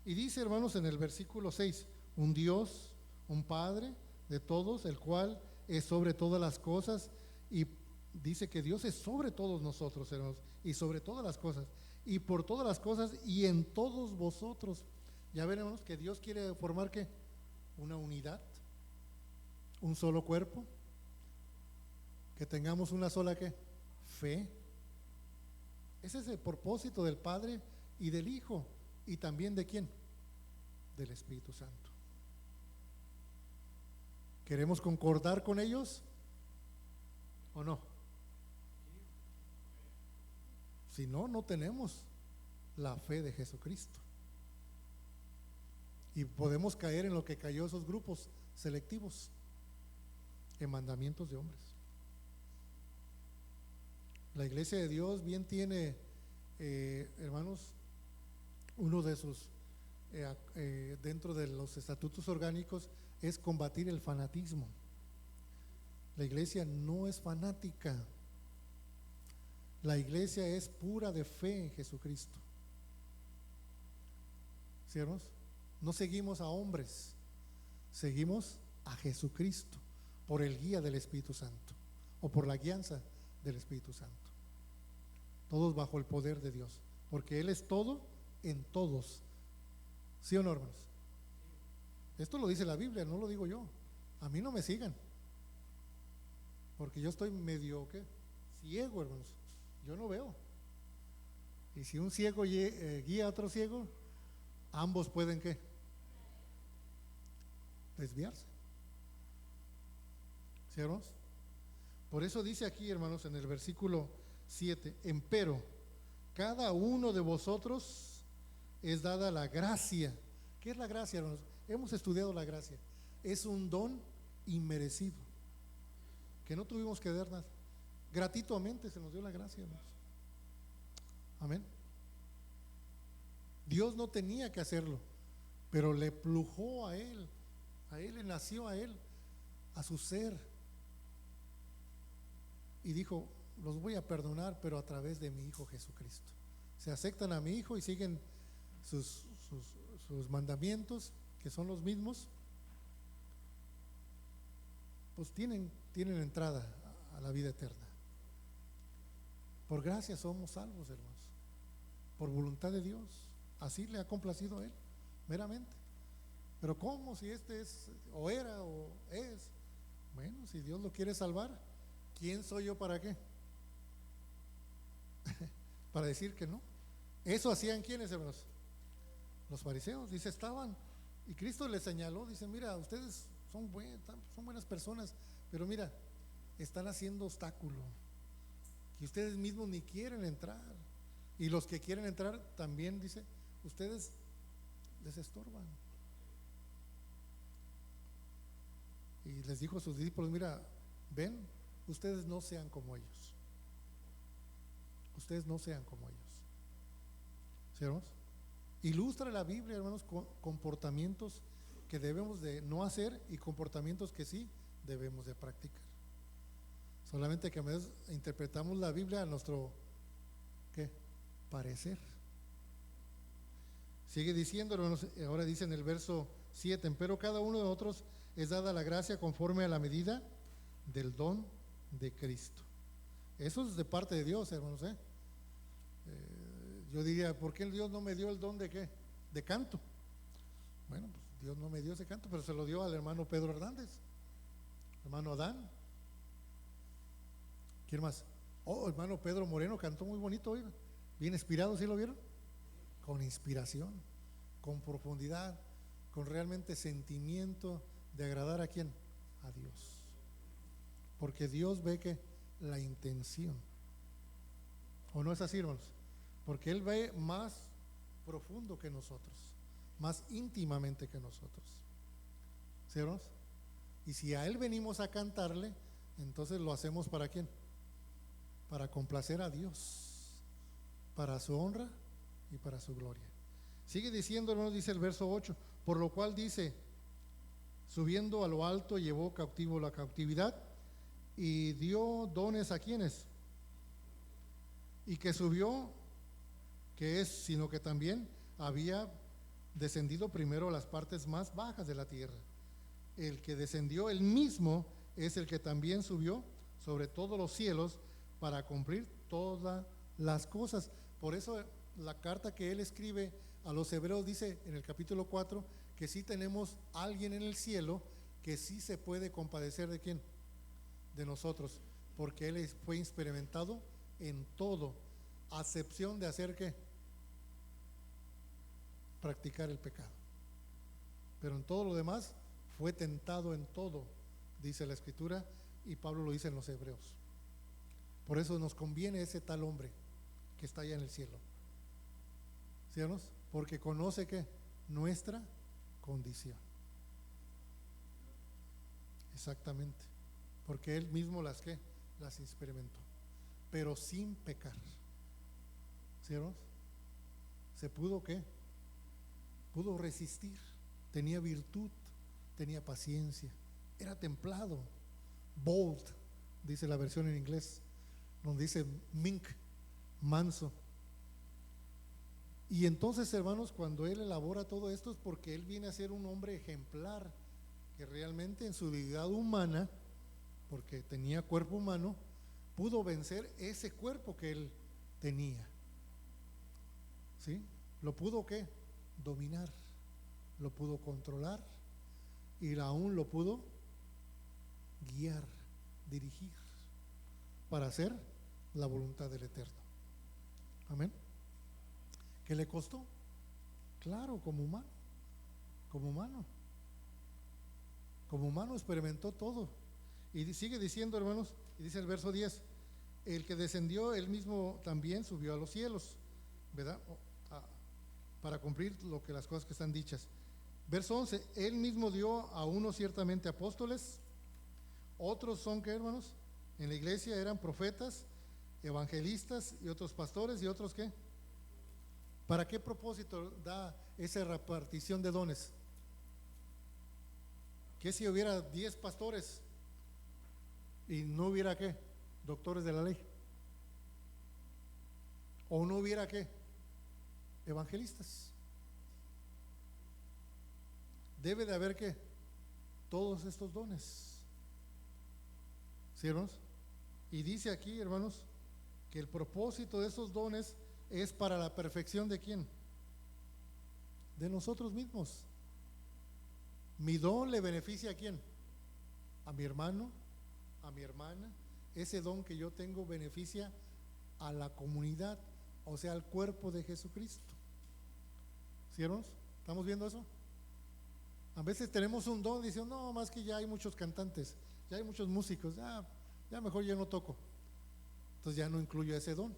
Y dice, hermanos, en el versículo 6, un Dios, un Padre de todos, el cual es sobre todas las cosas, y dice que Dios es sobre todos nosotros, hermanos, y sobre todas las cosas, y por todas las cosas, y en todos vosotros. Ya veremos que Dios quiere formar ¿qué? Una unidad, un solo cuerpo, que tengamos una sola ¿qué? Fe. Ese es el propósito del Padre y del Hijo, y también ¿de quién? Del Espíritu Santo. ¿Queremos concordar con ellos o no? Si no, no tenemos la fe de Jesucristo. Y podemos caer en lo que cayó esos grupos selectivos, en mandamientos de hombres. La iglesia de Dios bien tiene, hermanos, uno de sus, dentro de los estatutos orgánicos, es combatir el fanatismo. La iglesia no es fanática. La iglesia es pura de fe en Jesucristo. ¿Sí, hermanos? No seguimos a hombres, seguimos a Jesucristo por el guía del Espíritu Santo o por la guianza del Espíritu Santo. Todos bajo el poder de Dios, porque Él es todo en todos. ¿Sí o no, hermanos? Esto lo dice la Biblia, no lo digo yo. A mí no me sigan, porque yo estoy medio ciego, hermanos. Yo no veo. Y si un ciego guía a otro ciego, ambos pueden desviarse. ¿Sí, hermanos? Por eso dice aquí, hermanos, en el versículo 7: empero cada uno de vosotros es dada la gracia. ¿Qué es la gracia, hermanos? Hemos estudiado la gracia. Es un don inmerecido, que no tuvimos que dar nada. Gratuitamente se nos dio la gracia, hermanos. Amén. Dios no tenía que hacerlo, pero le plujó a Él le nació a Él, a su ser, y dijo: los voy a perdonar, pero a través de mi Hijo Jesucristo. Se aceptan a mi Hijo y siguen sus mandamientos, que son los mismos, pues tienen entrada a la vida eterna. Por gracia somos salvos, hermanos, por voluntad de Dios. Así le ha complacido a Él, meramente. Pero ¿cómo? Si este es, o era, o es. Bueno, si Dios lo quiere salvar, ¿quién soy yo para qué? Para decir que no. Eso hacían ¿quiénes, hermanos? Los fariseos. Dice, estaban, y Cristo les señaló, dice: mira, ustedes son buenas personas, pero mira, están haciendo obstáculo, que ustedes mismos ni quieren entrar, y los que quieren entrar también, dice, ustedes les estorban. Y les dijo a sus discípulos: mira, ven, ustedes no sean como ellos. Ustedes no sean como ellos. ¿Sí, hermanos? Ilustra la Biblia, hermanos, comportamientos que debemos de no hacer y comportamientos que sí debemos de practicar. Solamente que a veces interpretamos la Biblia a nuestro parecer. Sigue diciendo, hermanos, ahora dice en el verso 7: pero cada uno de nosotros es dada la gracia conforme a la medida del don de Cristo. Eso es de parte de Dios, hermanos. Yo diría: ¿por qué Dios no me dio el don de qué? De canto. Bueno, pues Dios no me dio ese canto, pero se lo dio al hermano Pedro Hernández, hermano Adán. ¿Quién más? Oh, hermano Pedro Moreno cantó muy bonito hoy, bien inspirado, ¿sí lo vieron? Con inspiración, con profundidad, con realmente sentimiento de agradar a quién, a Dios, porque Dios ve que la intención, ¿o no es así, hermanos? Porque Él ve más profundo que nosotros, más íntimamente que nosotros, ¿sí, hermanos? Y si a Él venimos a cantarle, entonces lo hacemos ¿para quién? Para complacer a Dios, para su honra y para su gloria. Sigue diciendo, hermanos, dice el verso 8, por lo cual dice, subiendo a lo alto llevó cautivo la cautividad y dio dones a quienes, y que subió, que es, sino que también había descendido primero a las partes más bajas de la tierra. El que descendió él mismo es el que también subió sobre todos los cielos para cumplir todas las cosas. Por eso la carta que él escribe a los hebreos dice en el capítulo 4 que sí tenemos alguien en el cielo que sí se puede compadecer de quién, de nosotros, porque él fue experimentado en todo, a excepción de hacer ¿qué? Practicar el pecado. Pero en todo lo demás fue tentado en todo, dice la escritura, y Pablo lo dice en los hebreos. Por eso nos conviene ese tal hombre que está allá en el cielo, ¿sí, hermanos? Porque conoce que nuestra condición, exactamente, porque él mismo las experimentó, pero sin pecar, ¿sí, hermanos? Se pudo pudo resistir, tenía virtud, tenía paciencia, era templado, bold, dice la versión en inglés, donde dice mink, manso. Y entonces, hermanos, cuando él elabora todo esto es porque él viene a ser un hombre ejemplar, que realmente en su deidad humana, porque tenía cuerpo humano, pudo vencer ese cuerpo que él tenía, ¿sí? Lo pudo dominar, lo pudo controlar y aún lo pudo guiar, dirigir para hacer la voluntad del Eterno. Amén. ¿Qué le costó? Claro, como humano, como humano, como humano experimentó todo. Y sigue diciendo, hermanos, y dice el verso 10, el que descendió, él mismo también subió a los cielos, ¿verdad? Para cumplir las cosas que están dichas. Verso 11, él mismo dio a unos ciertamente apóstoles, otros son ¿qué, hermanos? En la iglesia eran profetas, evangelistas y otros pastores y otros ¿qué? ¿Para qué propósito da esa repartición de dones? ¿Qué si hubiera 10 pastores y no hubiera ¿qué? Doctores de la ley? ¿O no hubiera qué? Evangelistas. Debe de haber ¿qué? Todos estos dones, ¿sí, hermanos? Y dice aquí, hermanos, que el propósito de esos dones es para la perfección ¿de quién? De nosotros mismos. Mi don le beneficia ¿a quién? A mi hermano, a mi hermana. Ese don que yo tengo beneficia a la comunidad, o sea, al cuerpo de Jesucristo. ¿Sí, hermanos? ¿Estamos viendo eso? A veces tenemos un don y dicen, no, más que ya hay muchos cantantes, ya hay muchos músicos, ya mejor yo no toco. Entonces ya no incluyo ese don.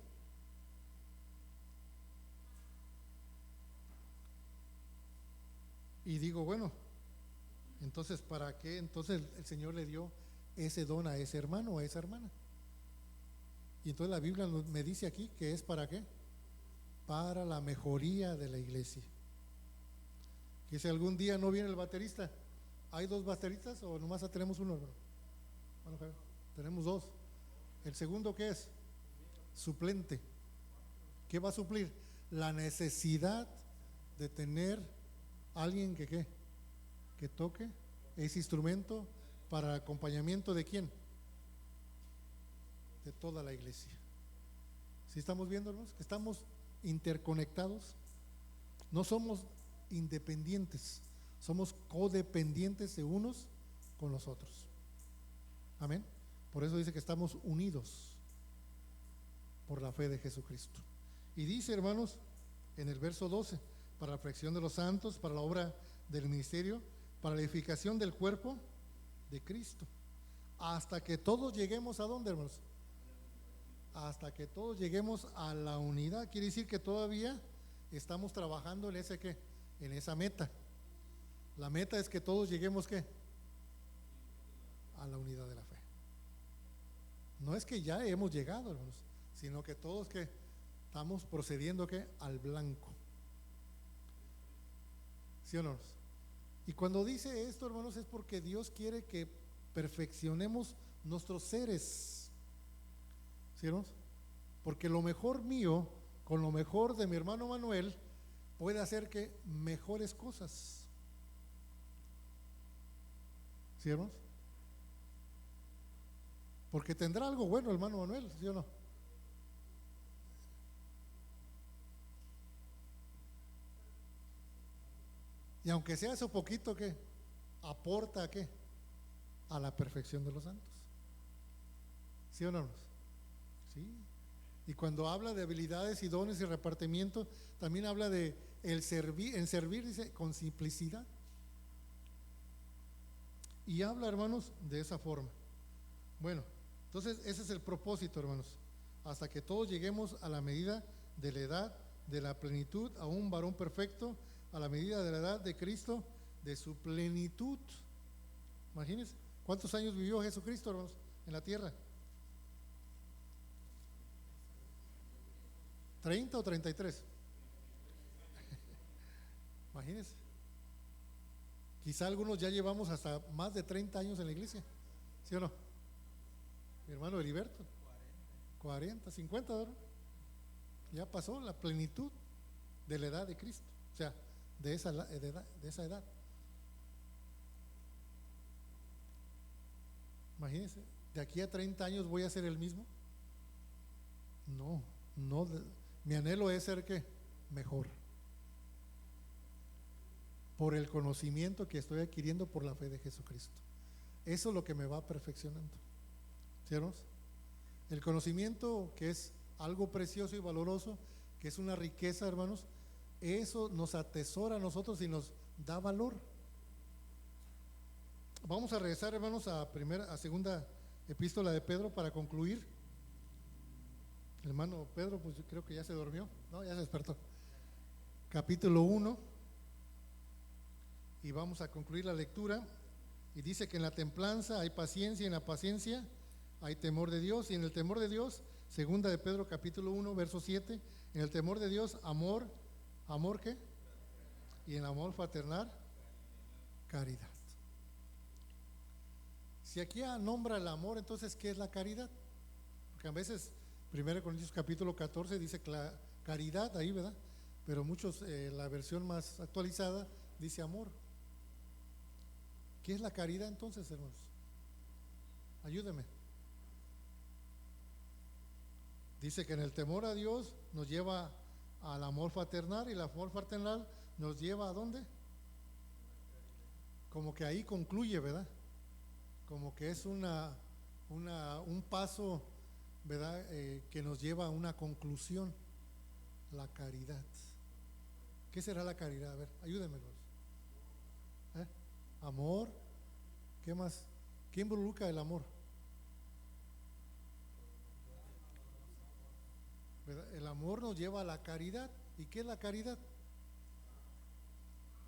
Y digo, bueno, entonces ¿para qué? Entonces el Señor le dio ese don a ese hermano o a esa hermana. Y entonces la Biblia me dice aquí que es ¿para qué? Para la mejoría de la iglesia. Que si algún día no viene el baterista, ¿hay 2 bateristas o nomás tenemos uno, hermano? Bueno, tenemos 2. ¿El segundo qué es? Suplente. ¿Qué va a suplir? La necesidad de tener alguien que toque ese instrumento para acompañamiento de quién, de toda la iglesia. ¿Sí estamos viendo, hermanos? Que estamos interconectados, no somos independientes, Somos codependientes de unos con los otros. Amén. Por eso dice que estamos unidos por la fe de Jesucristo. Y dice, hermanos, en el verso 12, para la reflexión de los santos, para la obra del ministerio, para la edificación del cuerpo de Cristo, hasta que todos lleguemos, ¿a dónde, hermanos? Hasta que todos lleguemos a la unidad. Quiere decir que todavía estamos trabajando en ese ¿qué? En esa meta. La meta es que todos lleguemos ¿qué? A la unidad de la fe. No es que ya hemos llegado, hermanos, sino que todos que estamos procediendo ¿qué? Al blanco. ¿Sí o no? Y cuando dice esto, hermanos, es porque Dios quiere que perfeccionemos nuestros seres. ¿Sí, hermanos? Porque lo mejor mío con lo mejor de mi hermano Manuel puede hacer que mejores cosas. ¿Sí, hermanos? Porque tendrá algo bueno el hermano Manuel, ¿sí o no? Y aunque sea eso poquito, ¿qué? Aporta ¿a qué? A la perfección de los santos. ¿Sí o no? Sí. Y cuando habla de habilidades y dones y repartimiento, también habla de el servir, en servir dice con simplicidad. Y habla, hermanos, de esa forma. Bueno, entonces ese es el propósito, hermanos, hasta que todos lleguemos a la medida de la edad, de la plenitud, a un varón perfecto, a la medida de la edad de Cristo, de su plenitud. Imagínense, ¿cuántos años vivió Jesucristo, hermanos, en la tierra? ¿30 o 33? Imagínense. Quizá algunos ya llevamos hasta más de 30 años en la iglesia, ¿sí o no? Mi hermano Heriberto, 40, 50, ¿verdad? Ya pasó la plenitud de la edad de Cristo, o sea, de esa edad. Imagínense, de aquí a 30 años voy a ser el mismo. No, no, mi anhelo es ser ¿qué? Mejor. Por el conocimiento que estoy adquiriendo por la fe de Jesucristo. Eso es lo que me va perfeccionando. ¿Sí, hermanos? El conocimiento, que es algo precioso y valoroso, que es una riqueza, hermanos, eso nos atesora a nosotros y nos da valor. Vamos a regresar, hermanos, a segunda epístola de Pedro para concluir. El hermano Pedro, pues yo creo que ya se durmió, no, ya se despertó. Capítulo 1, y vamos a concluir la lectura. Y dice que en la templanza hay paciencia, y en la paciencia hay temor de Dios, y en el temor de Dios, segunda de Pedro capítulo 1, verso 7, en el temor de Dios, amor, ¿amor qué? Y en amor fraternal, caridad. Si aquí nombra el amor, entonces ¿qué es la caridad? Porque a veces 1 Corintios capítulo 14 dice caridad ahí, ¿verdad? Pero muchos, la versión más actualizada dice amor. ¿Qué es la caridad entonces, hermanos? Ayúdeme. Dice que en el temor a Dios nos lleva al amor fraternal, y el amor fraternal nos lleva ¿a dónde? Como que ahí concluye, ¿verdad? Como que es un paso, ¿verdad? Que nos lleva a una conclusión, la caridad. ¿Qué será la caridad? A ver, ayúdenme. Amor, ¿qué más? ¿Qué involucra el amor? ¿Verdad? El amor nos lleva a la caridad. ¿Y qué es la caridad?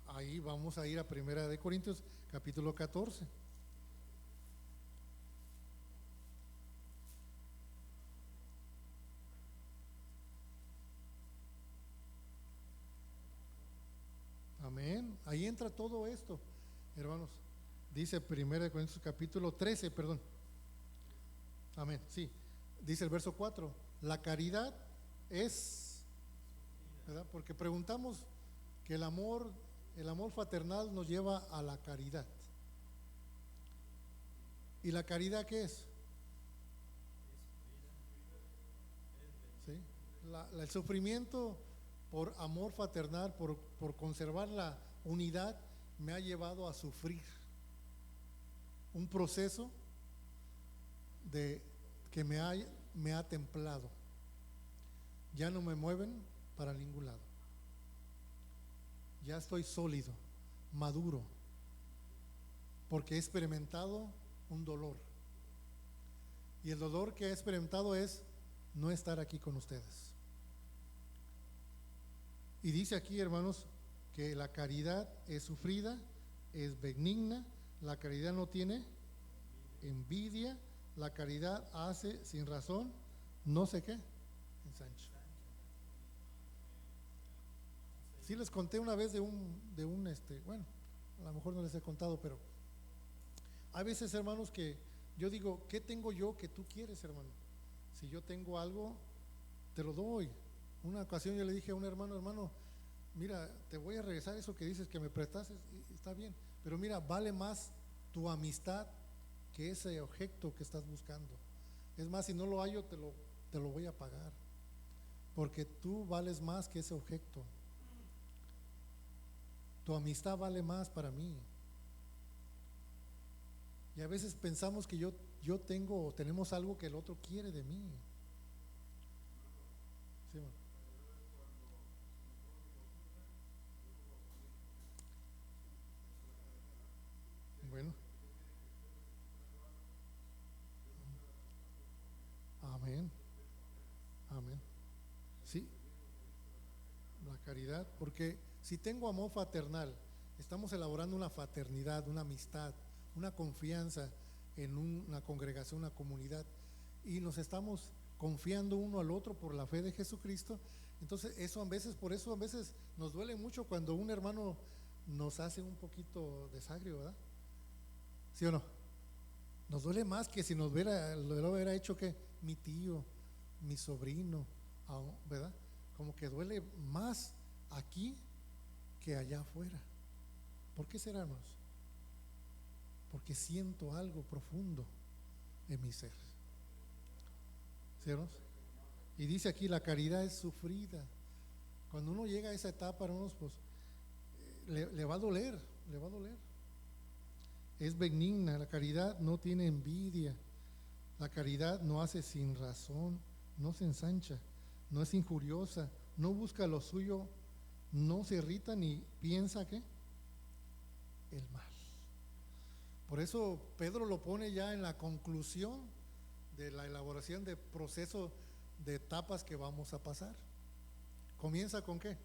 Ahí vamos a ir a 1 Corintios capítulo 14. Amén. Ahí entra todo esto, hermanos. Dice 1 Corintios capítulo 13, perdón. Amén, sí. Dice el verso 4, la caridad es, ¿verdad? Porque preguntamos que el amor fraternal nos lleva a la caridad. ¿Y la caridad qué es? ¿Sí? El sufrimiento por amor fraternal, por conservar la unidad me ha llevado a sufrir un proceso de que me ha templado. Ya no me mueven para ningún lado. Ya estoy sólido, maduro, porque he experimentado un dolor. Y el dolor que he experimentado es no estar aquí con ustedes. Y dice aquí, hermanos, que la caridad es sufrida, es benigna, la caridad no tiene envidia, la caridad hace sin razón, no sé qué, ensancha. Sí les conté una vez bueno, a lo mejor no les he contado, pero hay veces, hermanos, que yo digo, ¿qué tengo yo que tú quieres, hermano? Si yo tengo algo, te lo doy. Una ocasión yo le dije a un hermano, mira, te voy a regresar eso que dices que me prestaste, está bien, pero mira, vale más tu amistad que ese objeto que estás buscando. Es más, si no lo hallo, te lo voy a pagar, porque tú vales más que ese objeto. Tu amistad vale más para mí. Y a veces pensamos que yo tengo o tenemos algo que el otro quiere de mí. Sí, bueno, amén, amén. Sí, la caridad, porque si tengo amor fraternal, estamos elaborando una fraternidad, una amistad, una confianza en una congregación, una comunidad, y nos estamos confiando uno al otro por la fe de Jesucristo. Entonces por eso a veces nos duele mucho cuando un hermano nos hace un poquito desagrio, ¿verdad? ¿Sí o no? Nos duele más que si lo hubiera hecho que mi tío, mi sobrino, ¿verdad? Como que duele más aquí que allá afuera. ¿Por qué será, hermanos? Porque siento algo profundo en mi ser. ¿Sí, hermanos? Y dice aquí, la caridad es sufrida. Cuando uno llega a esa etapa, hermanos, pues le va a doler, le va a doler. Es benigna, la caridad no tiene envidia, la caridad no hace sin razón, no se ensancha, no es injuriosa, no busca lo suyo, no se irrita ni piensa que el mal. Por eso Pedro lo pone ya en la conclusión de la elaboración de proceso de etapas que vamos a pasar. ¿Comienza con qué?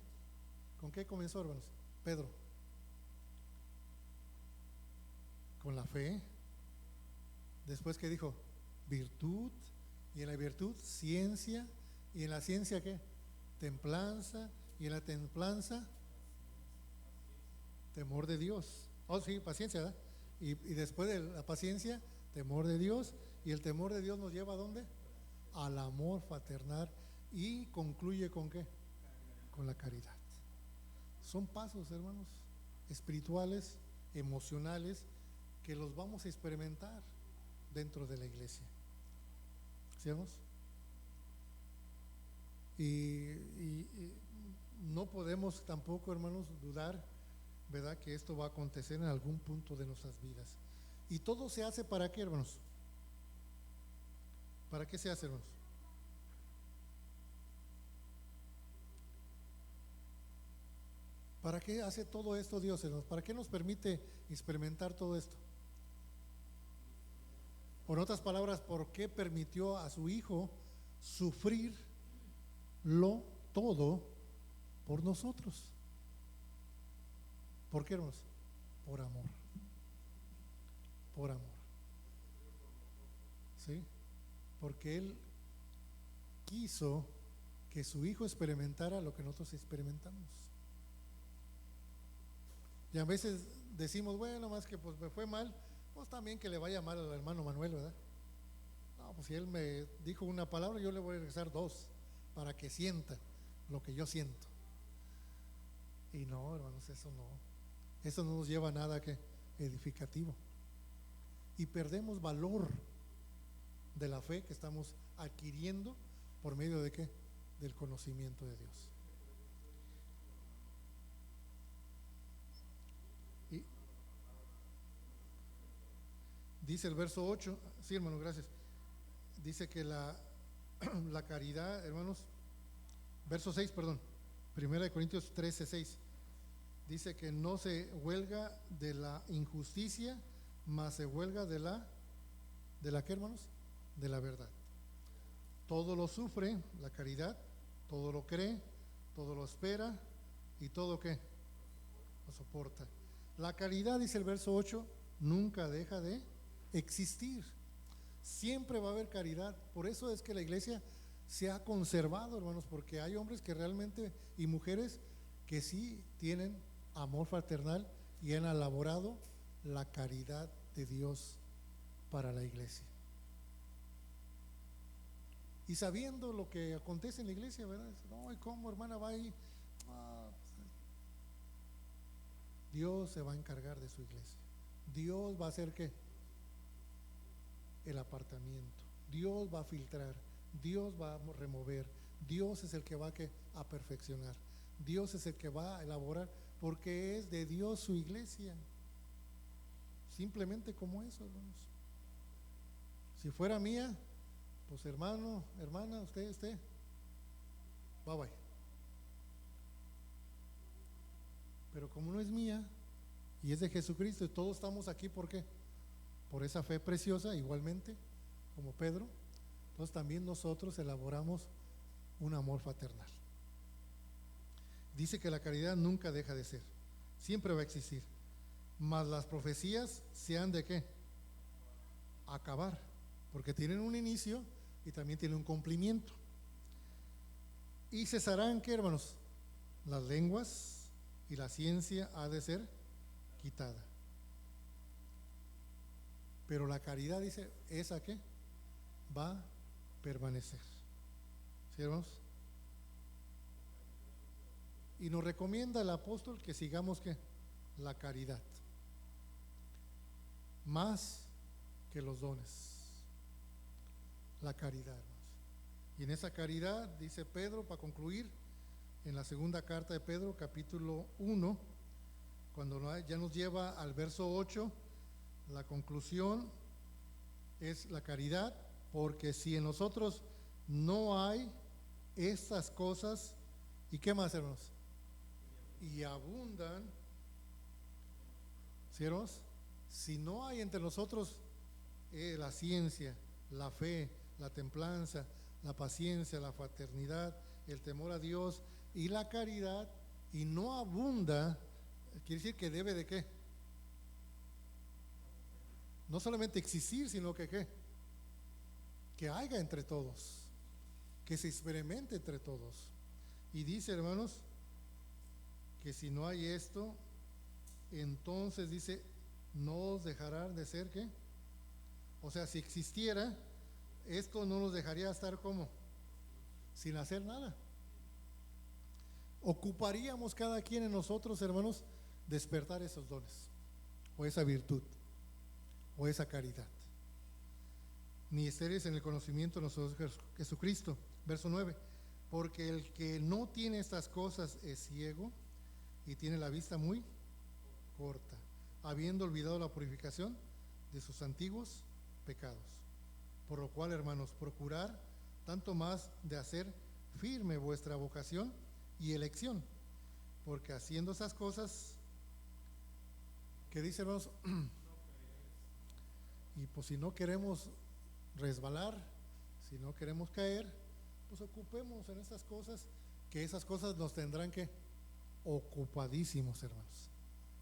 ¿Con qué comenzó, hermanos? Pedro. Con la fe. Después, ¿qué dijo? Virtud. Y en la virtud, ciencia. Y en la ciencia, ¿qué? Templanza. Y en la templanza, temor de Dios. Oh, sí, paciencia, ¿verdad? Y después de la paciencia, temor de Dios. Y el temor de Dios nos lleva ¿a dónde? Al amor fraternal. Y concluye con ¿qué? Con la caridad. Son pasos, hermanos, espirituales, emocionales, que los vamos a experimentar dentro de la iglesia. ¿Sí, hermanos? Y no podemos tampoco, hermanos, dudar, ¿verdad?, que esto va a acontecer en algún punto de nuestras vidas. Y todo se hace ¿para qué, hermanos? ¿Para qué se hace, hermanos? ¿Para qué hace todo esto Dios, hermanos? ¿Para qué nos permite experimentar todo esto? Por otras palabras, ¿por qué permitió a su Hijo sufrirlo todo por nosotros? ¿Por qué, hermanos? Por amor. Por amor. ¿Sí? Porque Él quiso que su Hijo experimentara lo que nosotros experimentamos. Y a veces decimos, bueno, más que pues me fue mal, pues también que le vaya mal al hermano Manuel, ¿verdad? No, pues si él me dijo una palabra, yo le voy a regresar dos, para que sienta lo que yo siento. Y no, hermanos, eso no nos lleva a nada que edificativo. Y perdemos valor de la fe que estamos adquiriendo por medio de ¿qué? Del conocimiento de Dios. Dice el verso 8, sí hermano, gracias. Dice que la caridad, hermanos, verso 6, perdón, 1 Corintios 13, 6. Dice que no se huelga de la injusticia, mas se huelga de la ¿qué, hermanos? De la verdad. Todo lo sufre, la caridad, todo lo cree, todo lo espera y todo ¿qué? Lo soporta. La caridad, dice el verso 8, nunca deja de existir. Siempre va a haber caridad. Por eso es que la iglesia se ha conservado, hermanos, porque hay hombres que realmente y mujeres que sí tienen amor fraternal y han elaborado la caridad de Dios para la iglesia. Y sabiendo lo que acontece en la iglesia, ¿verdad? No, ¿y cómo, hermana, va ahí? Dios se va a encargar de su iglesia. Dios va a hacer ¿qué? El apartamiento. Dios va a filtrar. Dios va a remover. Dios es el que va a perfeccionar. Dios es el que va a elaborar, porque es de Dios su iglesia. Simplemente como eso, hermanos. Si fuera mía, pues hermano, hermana, usted, bye bye. Pero como no es mía y es de Jesucristo, y todos estamos aquí, ¿por qué? Por esa fe preciosa, igualmente como Pedro. Entonces también nosotros elaboramos un amor fraternal. Dice que la caridad nunca deja de ser, siempre va a existir, mas las profecías se han de ¿qué? Acabar, porque tienen un inicio y también tienen un cumplimiento. Y cesarán ¿qué, hermanos? Las lenguas y la ciencia ha de ser quitada. Pero la caridad, dice, ¿esa qué? Va a permanecer. ¿Sí, hermanos? Y nos recomienda el apóstol que sigamos ¿qué? La caridad, más que los dones. La caridad, hermanos. Y en esa caridad, dice Pedro, para concluir, en la segunda carta de Pedro, capítulo 1, cuando ya nos lleva al verso 8, la conclusión es la caridad, porque si en nosotros no hay estas cosas, ¿y qué más, hermanos? Y abundan, ¿sí, hermanos? Si no hay entre nosotros la ciencia, la fe, la templanza, la paciencia, la fraternidad, el temor a Dios y la caridad, y no abunda, quiere decir que debe de ¿qué? No solamente existir, sino que ¿qué? Que haya entre todos, que se experimente entre todos. Y dice, hermanos, que si no hay esto, entonces dice, no os dejará de ser ¿qué? O sea, si existiera, esto no nos dejaría estar como sin hacer nada. Ocuparíamos cada quien en nosotros, hermanos, despertar esos dones, o esa virtud, o esa caridad. Ni estaréis en el conocimiento de nuestro Jesucristo. Verso 9. Porque el que no tiene estas cosas es ciego y tiene la vista muy corta, habiendo olvidado la purificación de sus antiguos pecados. Por lo cual, hermanos, procurar tanto más de hacer firme vuestra vocación y elección, porque haciendo esas cosas, ¿qué dice, hermanos? Y pues si no queremos resbalar, si no queremos caer, pues ocupemos en estas cosas, que esas cosas nos tendrán que ocupadísimos, hermanos.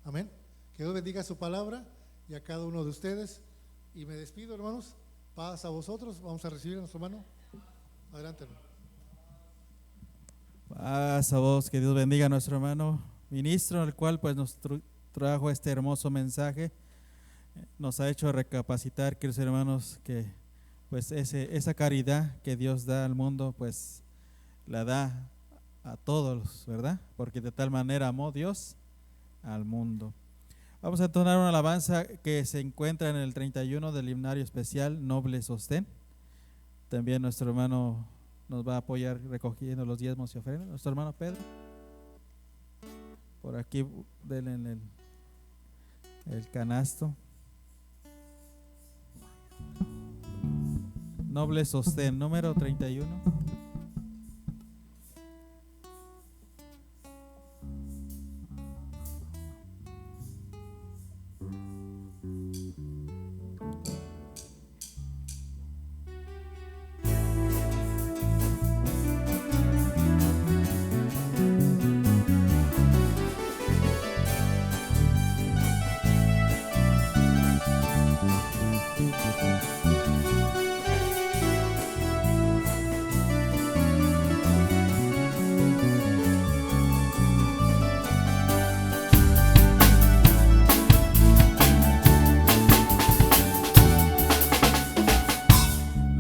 Amén. Que Dios bendiga su palabra y a cada uno de ustedes. Y me despido, hermanos. Paz a vosotros. Vamos a recibir a nuestro hermano. Adelante, hermano. Paz a vos, que Dios bendiga a nuestro hermano ministro, el cual pues nos trajo este hermoso mensaje. Nos ha hecho recapacitar, queridos hermanos, que pues esa caridad que Dios da al mundo, pues la da a todos, ¿verdad? Porque de tal manera amó Dios al mundo. Vamos a entonar una alabanza que se encuentra en el 31 del himnario especial Noble Sostén. También nuestro hermano nos va a apoyar recogiendo los diezmos y ofrendas. Nuestro hermano Pedro. Por aquí denle el canasto. Noble sostén, número 31.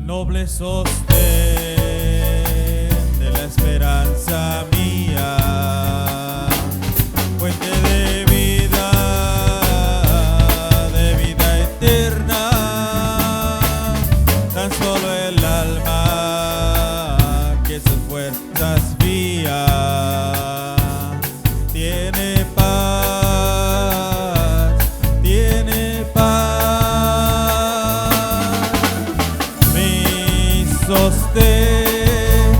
Noble sostén de la esperanza mía, fuente de vida eterna, tan solo el alma que sus fuerzas vía tiene paz, tiene paz. Sostén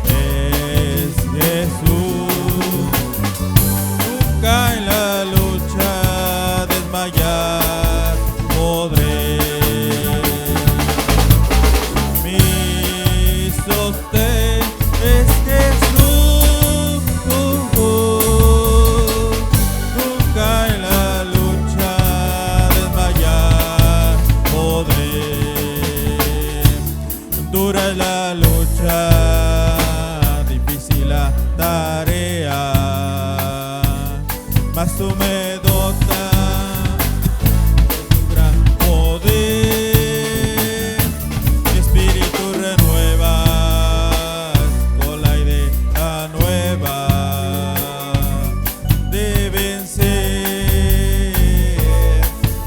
es Jesús, nunca en la lucha desmayar podré. Mi sostén es Jesús, nunca en la lucha desmayar podré. Dura es la lucha, difícil la tarea, mas tú me dotas de tu gran poder, mi espíritu renuevas con la idea nueva de vencer,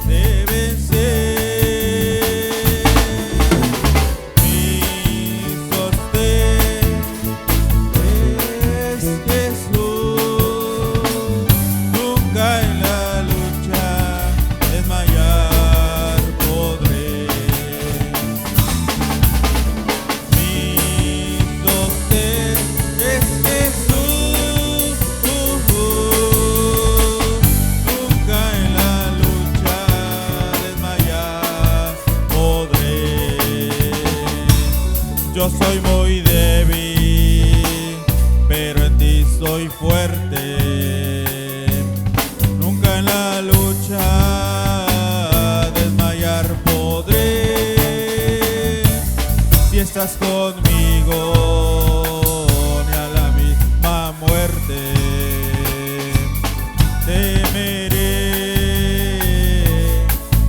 de vencer. Yo soy muy débil, pero en ti soy fuerte. Nunca en la lucha desmayar podré. Si estás conmigo, ni a la misma muerte temeré,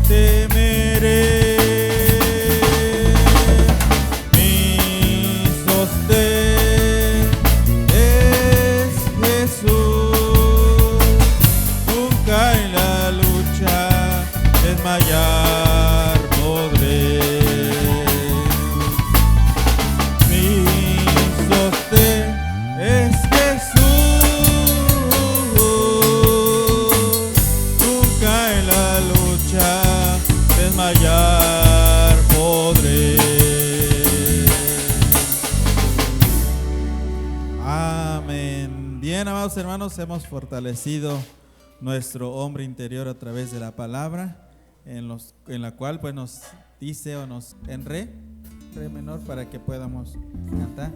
temeré. Desmayar podré. Mi sostén es Jesús, nunca en la lucha desmayar podré. Amén. Bien, amados hermanos, hemos fortalecido nuestro hombre interior a través de la palabra, en la cual pues nos dice o nos en re menor para que podamos cantar.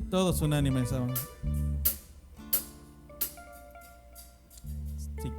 Todos unánimes. Sí.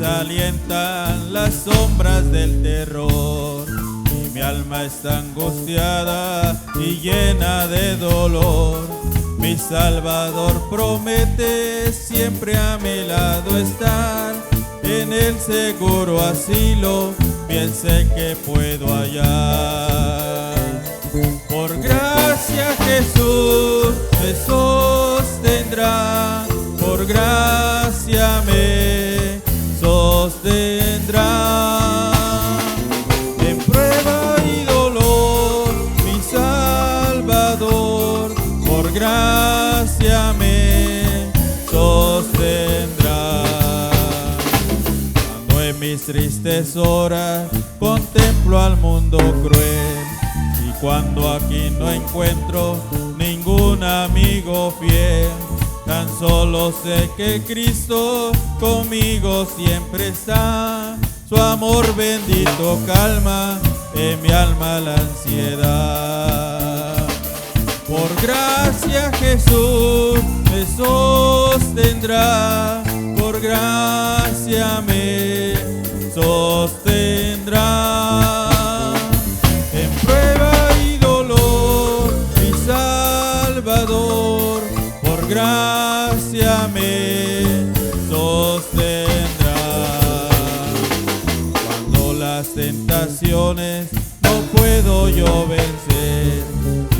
Alientan las sombras del terror, y mi alma está angustiada y llena de dolor. Mi Salvador promete siempre a mi lado estar, en el seguro asilo bien sé que puedo hallar. Por gracia gracia Jesús me sostendrá, por gracia me sostendrá. En prueba y dolor, mi Salvador, por gracia me sostendrá. Cuando en mis tristes horas contemplo al mundo cruel, y cuando aquí no encuentro ningún amigo fiel, tan solo sé que Cristo conmigo siempre está. Su amor bendito calma en mi alma la ansiedad. Por gracia Jesús me sostendrá, por gracia me sostendrá. En prueba y dolor, mi Salvador, por gracia me sostendrá. Cuando las tentaciones no puedo yo vencer,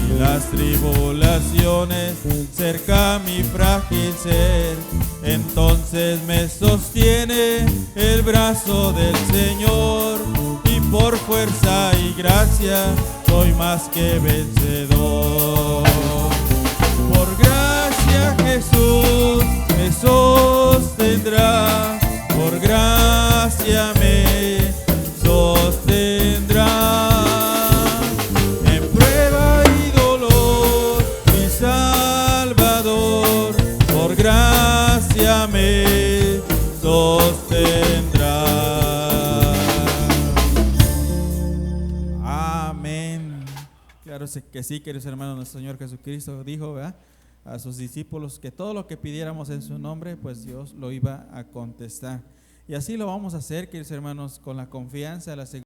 y las tribulaciones cerca mi frágil ser, entonces me sostiene el brazo del Señor, y por fuerza y gracia soy más que vencedor. Por gracia Jesús me sostendrá, por gracia me sostendrá. En prueba y dolor, mi Salvador, por gracia me sostendrá. Amén. Claro que sí, queridos hermanos, nuestro Señor Jesucristo dijo, ¿verdad?, a sus discípulos que todo lo que pidiéramos en su nombre, pues Dios lo iba a contestar. Y así lo vamos a hacer, queridos hermanos, con la confianza, la seguridad